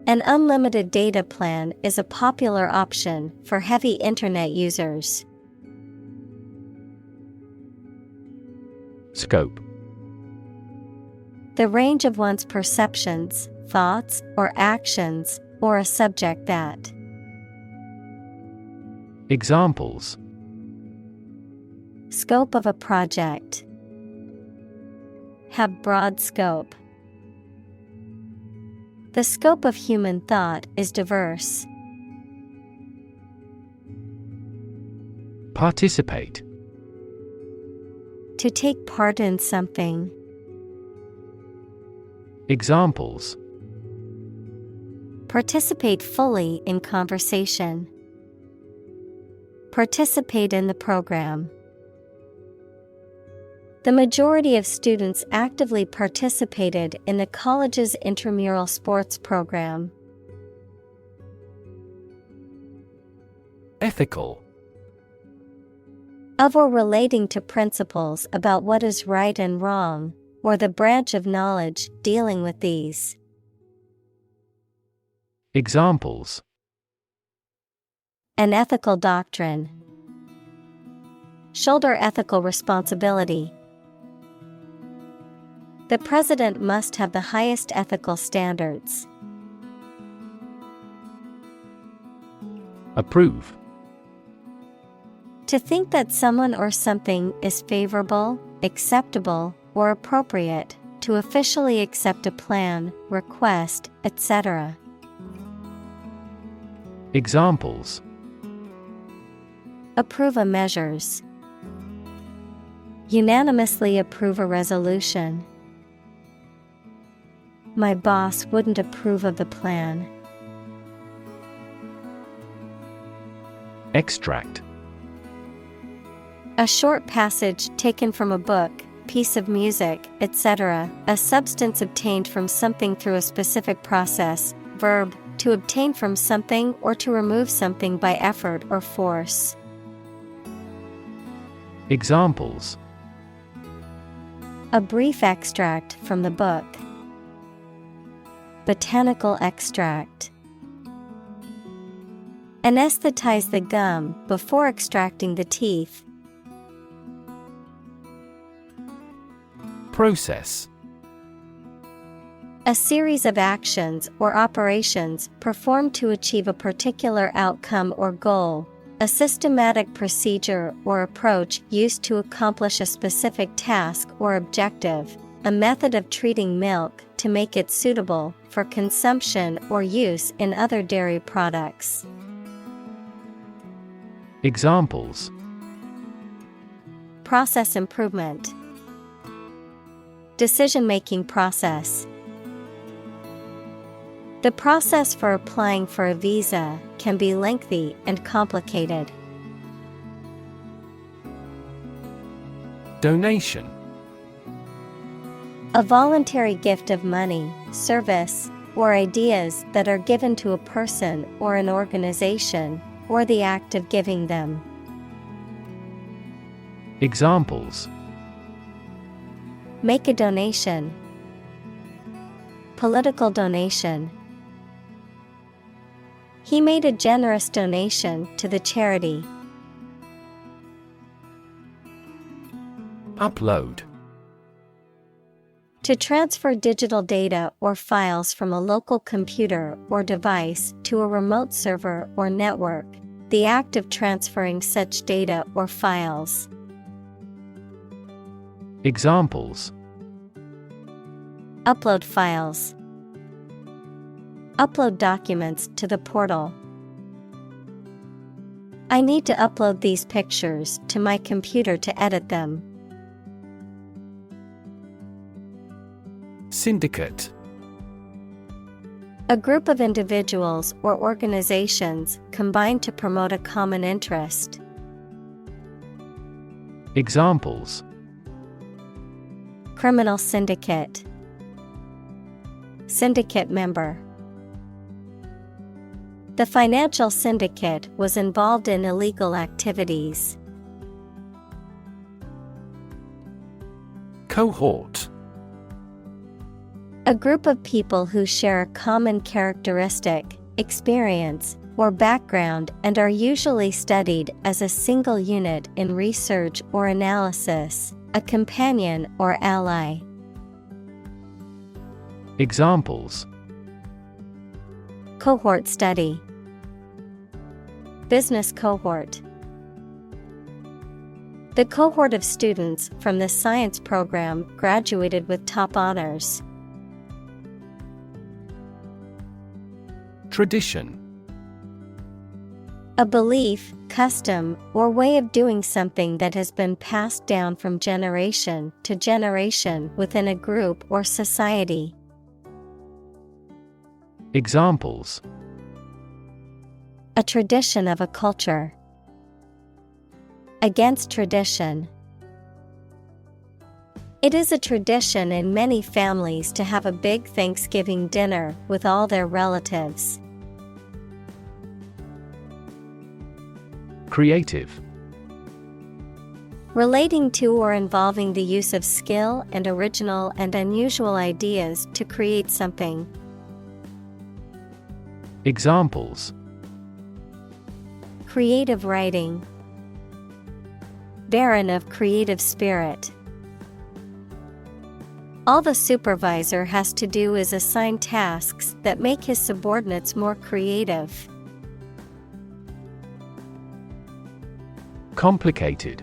An unlimited data plan is a popular option for heavy internet users. Scope: the range of one's perceptions, thoughts, or actions, or a subject that. Examples: scope of a project. Have broad scope. The scope of human thought is diverse. Participate: to take part in something. Examples: participate fully in conversation. Participate in the program. The majority of students actively participated in the college's intramural sports program. Ethical: of or relating to principles about what is right and wrong, or the branch of knowledge dealing with these. Examples: an ethical doctrine. Shoulder ethical responsibility. The president must have the highest ethical standards. Approve: to think that someone or something is favorable, acceptable, or appropriate, to officially accept a plan, request, etc. Approve a measures. Unanimously approve a resolution. My boss wouldn't approve of the plan. Extract. A short passage taken from a book, piece of music, etc., a substance obtained from something through a specific process. Verb, to obtain from something or to remove something by effort or force. Examples. A brief extract from the book. Botanical extract. Anesthetize the gum before extracting the teeth. Process. A series of actions or operations performed to achieve a particular outcome or goal. A systematic procedure or approach used to accomplish a specific task or objective. A method of treating milk to make it suitable for consumption or use in other dairy products. Examples. Process improvement. Decision-making process. The process for applying for a visa can be lengthy and complicated. Donation. A voluntary gift of money, service, or ideas that are given to a person or an organization, or the act of giving them. Examples. Make a donation. Political donation. He made a generous donation to the charity. Upload. To transfer digital data or files from a local computer or device to a remote server or network. The act of transferring such data or files. Examples. Upload files. Upload documents to the portal. I need to upload these pictures to my computer to edit them. Syndicate. A group of individuals or organizations combined to promote a common interest. Examples. Criminal syndicate. Syndicate member. The financial syndicate was involved in illegal activities. Cohort. A group of people who share a common characteristic, experience, or background and are usually studied as a single unit in research or analysis, a companion or ally. Examples. Cohort study. Business cohort. The cohort of students from the science program graduated with top honors. Tradition. A belief, custom, or way of doing something that has been passed down from generation to generation within a group or society. Examples. A tradition of a culture. Against tradition. It is a tradition in many families to have a big Thanksgiving dinner with all their relatives. Creative. Relating to or involving the use of skill and original and unusual ideas to create something. Examples. Creative writing. Barren of creative spirit. All the supervisor has to do is assign tasks that make his subordinates more creative. Complicated.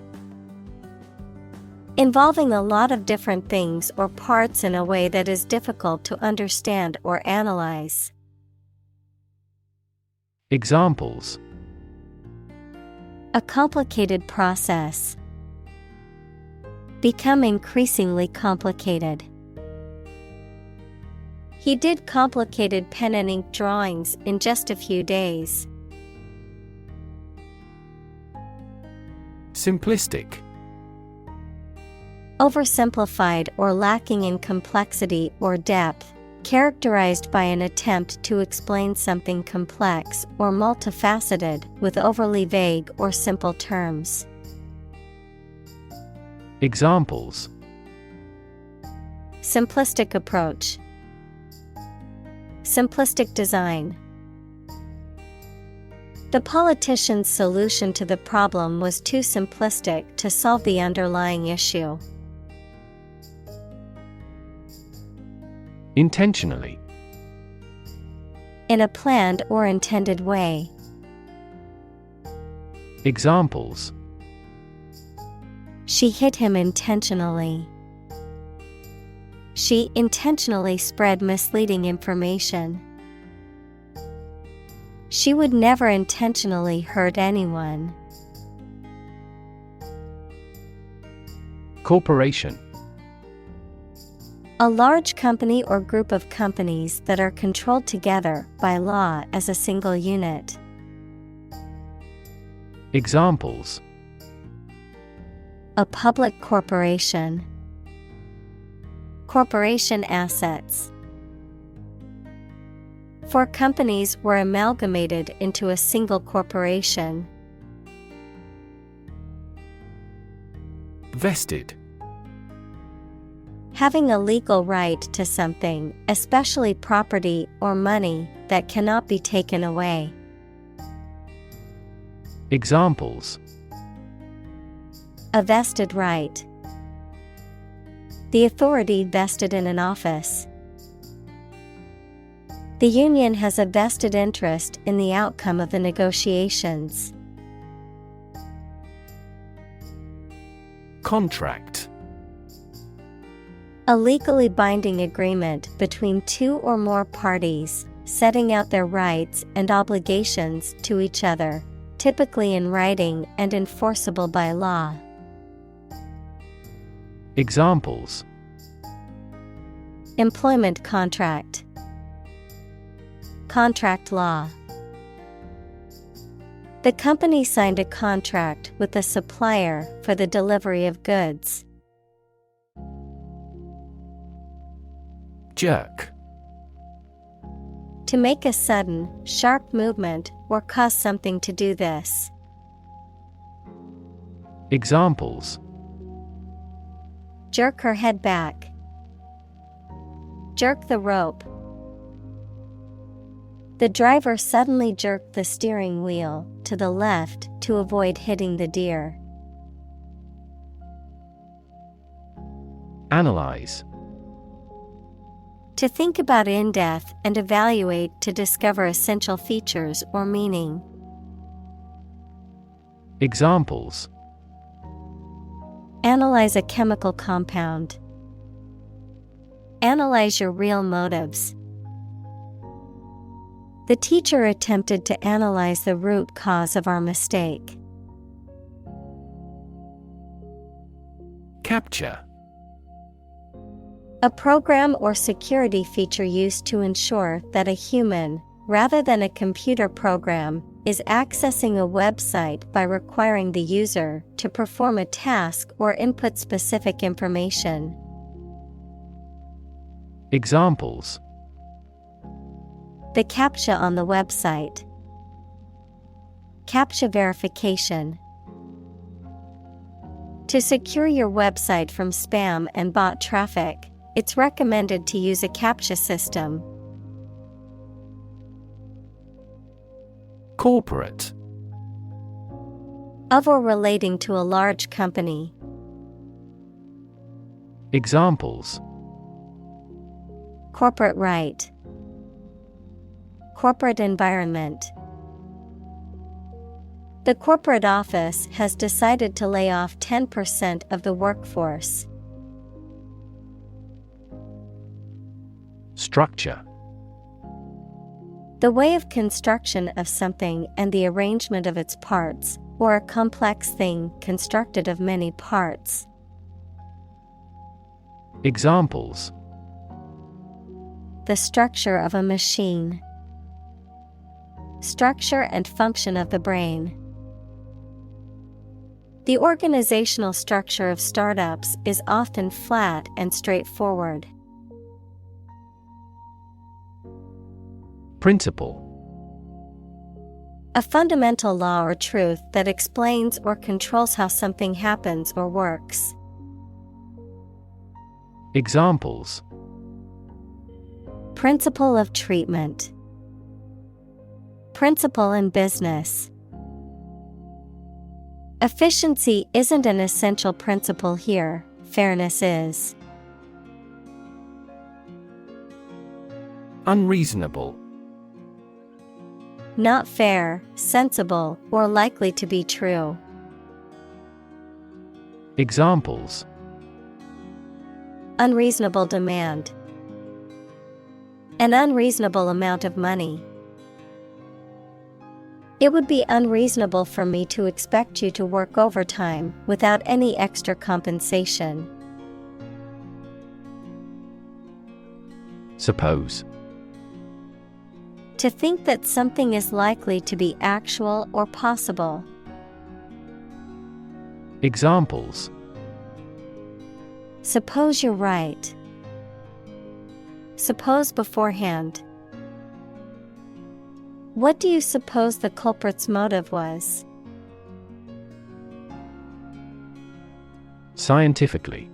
Involving a lot of different things or parts in a way that is difficult to understand or analyze. Examples. A complicated process. Become increasingly complicated. He did complicated pen and ink drawings in just a few days. Simplistic. Oversimplified or lacking in complexity or depth, characterized by an attempt to explain something complex or multifaceted with overly vague or simple terms. Examples: Simplistic approach. Simplistic design. The politician's solution to the problem was too simplistic to solve the underlying issue. Intentionally. In a planned or intended way. Examples: She hit him intentionally. She intentionally spread misleading information. She would never intentionally hurt anyone. Corporation. A large company or group of companies that are controlled together by law as a single unit. Examples: A public corporation. Corporation assets. 4 companies were amalgamated into a single corporation. Vested. Having a legal right to something, especially property or money, that cannot be taken away. Examples: A vested right. The authority vested in an office. The union has a vested interest in the outcome of the negotiations. Contract. A legally binding agreement between 2 or more parties, setting out their rights and obligations to each other, typically in writing and enforceable by law. Examples: Employment contract. Contract law. The company signed a contract with the supplier for the delivery of goods. Jerk. To make a sudden, sharp movement or cause something to do this. Examples: Jerk her head back. Jerk the rope. The driver suddenly jerked the steering wheel to the left to avoid hitting the deer. Analyze. To think about in depth and evaluate to discover essential features or meaning. Examples: Analyze a chemical compound. Analyze your real motives. The teacher attempted to analyze the root cause of our mistake. Capture. A program or security feature used to ensure that a human, rather than a computer program, is accessing a website by requiring the user to perform a task or input specific information. Examples: The CAPTCHA on the website. CAPTCHA verification. To secure your website from spam and bot traffic, it's recommended to use a CAPTCHA system. Corporate. Of or relating to a large company. Examples: Corporate right. Corporate environment. The corporate office has decided to lay off 10% of the workforce. Structure. The way of construction of something and the arrangement of its parts, or a complex thing constructed of many parts. Examples: The structure of a machine. Structure and function of the brain. The organizational structure of startups is often flat and straightforward. Principle: A fundamental law or truth that explains or controls how something happens or works. Examples: Principle of treatment. Principle in business. Efficiency isn't an essential principle here, fairness is. Unreasonable. Not fair, sensible, or likely to be true. Examples: Unreasonable demand. An unreasonable amount of money. It would be unreasonable for me to expect you to work overtime without any extra compensation. Suppose. To think that something is likely to be actual or possible. Examples: Suppose you're right. Suppose beforehand. What do you suppose the culprit's motive was? Scientifically.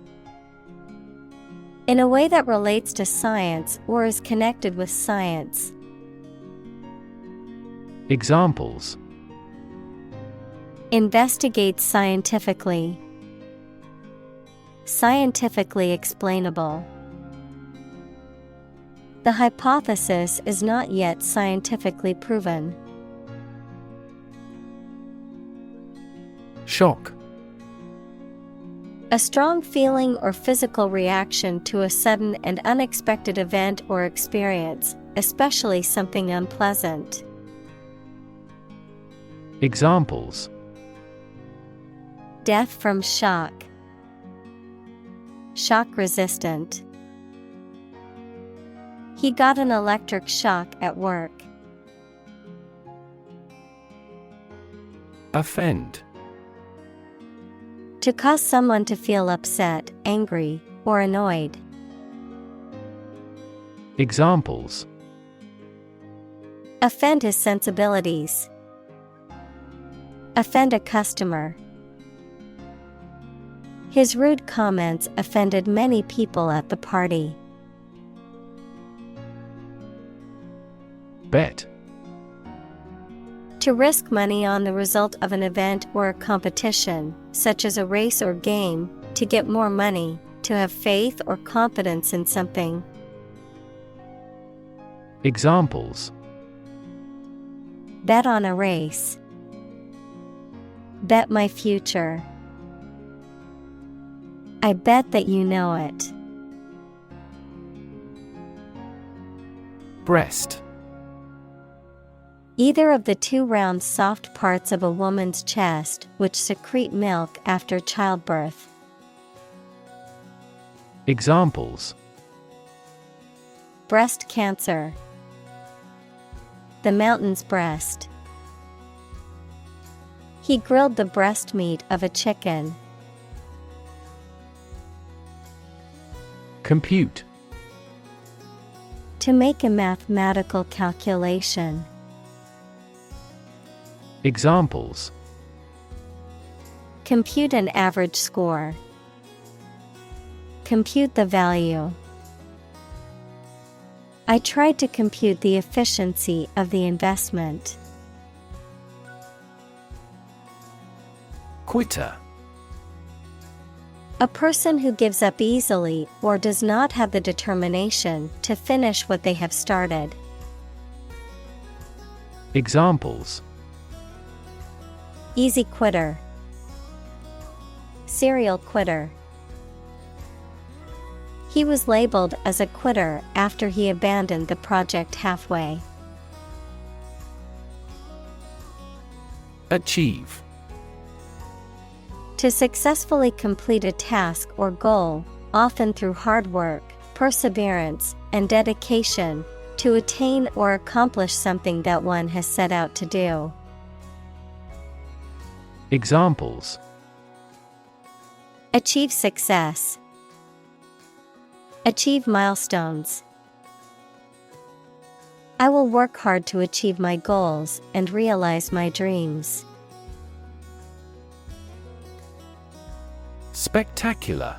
In a way that relates to science or is connected with science. Examples: Investigate scientifically. Scientifically explainable. The hypothesis is not yet scientifically proven. Shock. A strong feeling or physical reaction to a sudden and unexpected event or experience, especially something unpleasant. Examples: Death from shock. Shock resistant. He got an electric shock at work. Offend. To cause someone to feel upset, angry, or annoyed. Examples: Offend his sensibilities. Offend a customer. His rude comments offended many people at the party. Bet. To risk money on the result of an event or a competition, such as a race or game, to get more money, to have faith or confidence in something. Examples: Bet on a race. Bet my future. I bet that you know it. Breast. Either of the two round soft parts of a woman's chest which secrete milk after childbirth. Examples: Breast cancer. The mountain's breast. He grilled the breast meat of a chicken. Compute. To make a mathematical calculation. Examples: Compute an average score. Compute the value. I tried to compute the efficiency of the investment. Quitter. A person who gives up easily or does not have the determination to finish what they have started. Examples: Easy quitter. Serial quitter. He was labeled as a quitter after he abandoned the project halfway. Achieve. To successfully complete a task or goal, often through hard work, perseverance, and dedication, to attain or accomplish something that one has set out to do. Examples: Achieve success. Achieve milestones. I will work hard to achieve my goals and realize my dreams. Spectacular.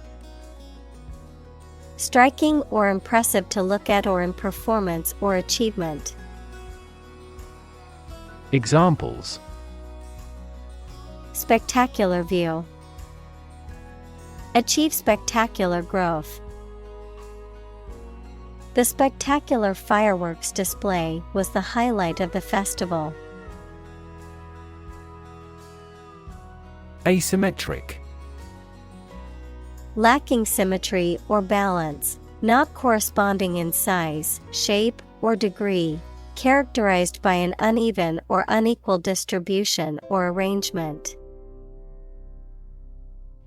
Striking or impressive to look at or in performance or achievement. Examples: Spectacular view. Achieve spectacular growth. The spectacular fireworks display was the highlight of the festival. Asymmetric. Lacking symmetry or balance, not corresponding in size, shape, or degree, characterized by an uneven or unequal distribution or arrangement.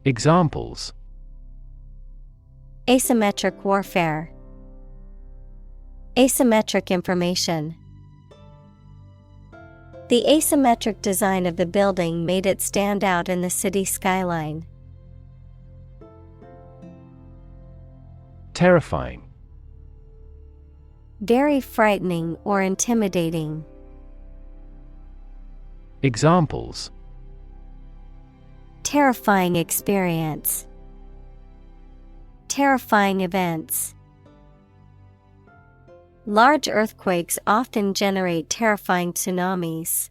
Examples: Asymmetric warfare. Asymmetric information. The asymmetric design of the building made it stand out in the city skyline. Terrifying. Very frightening or intimidating. Examples: Terrifying experience. Terrifying events. Large earthquakes often generate terrifying tsunamis.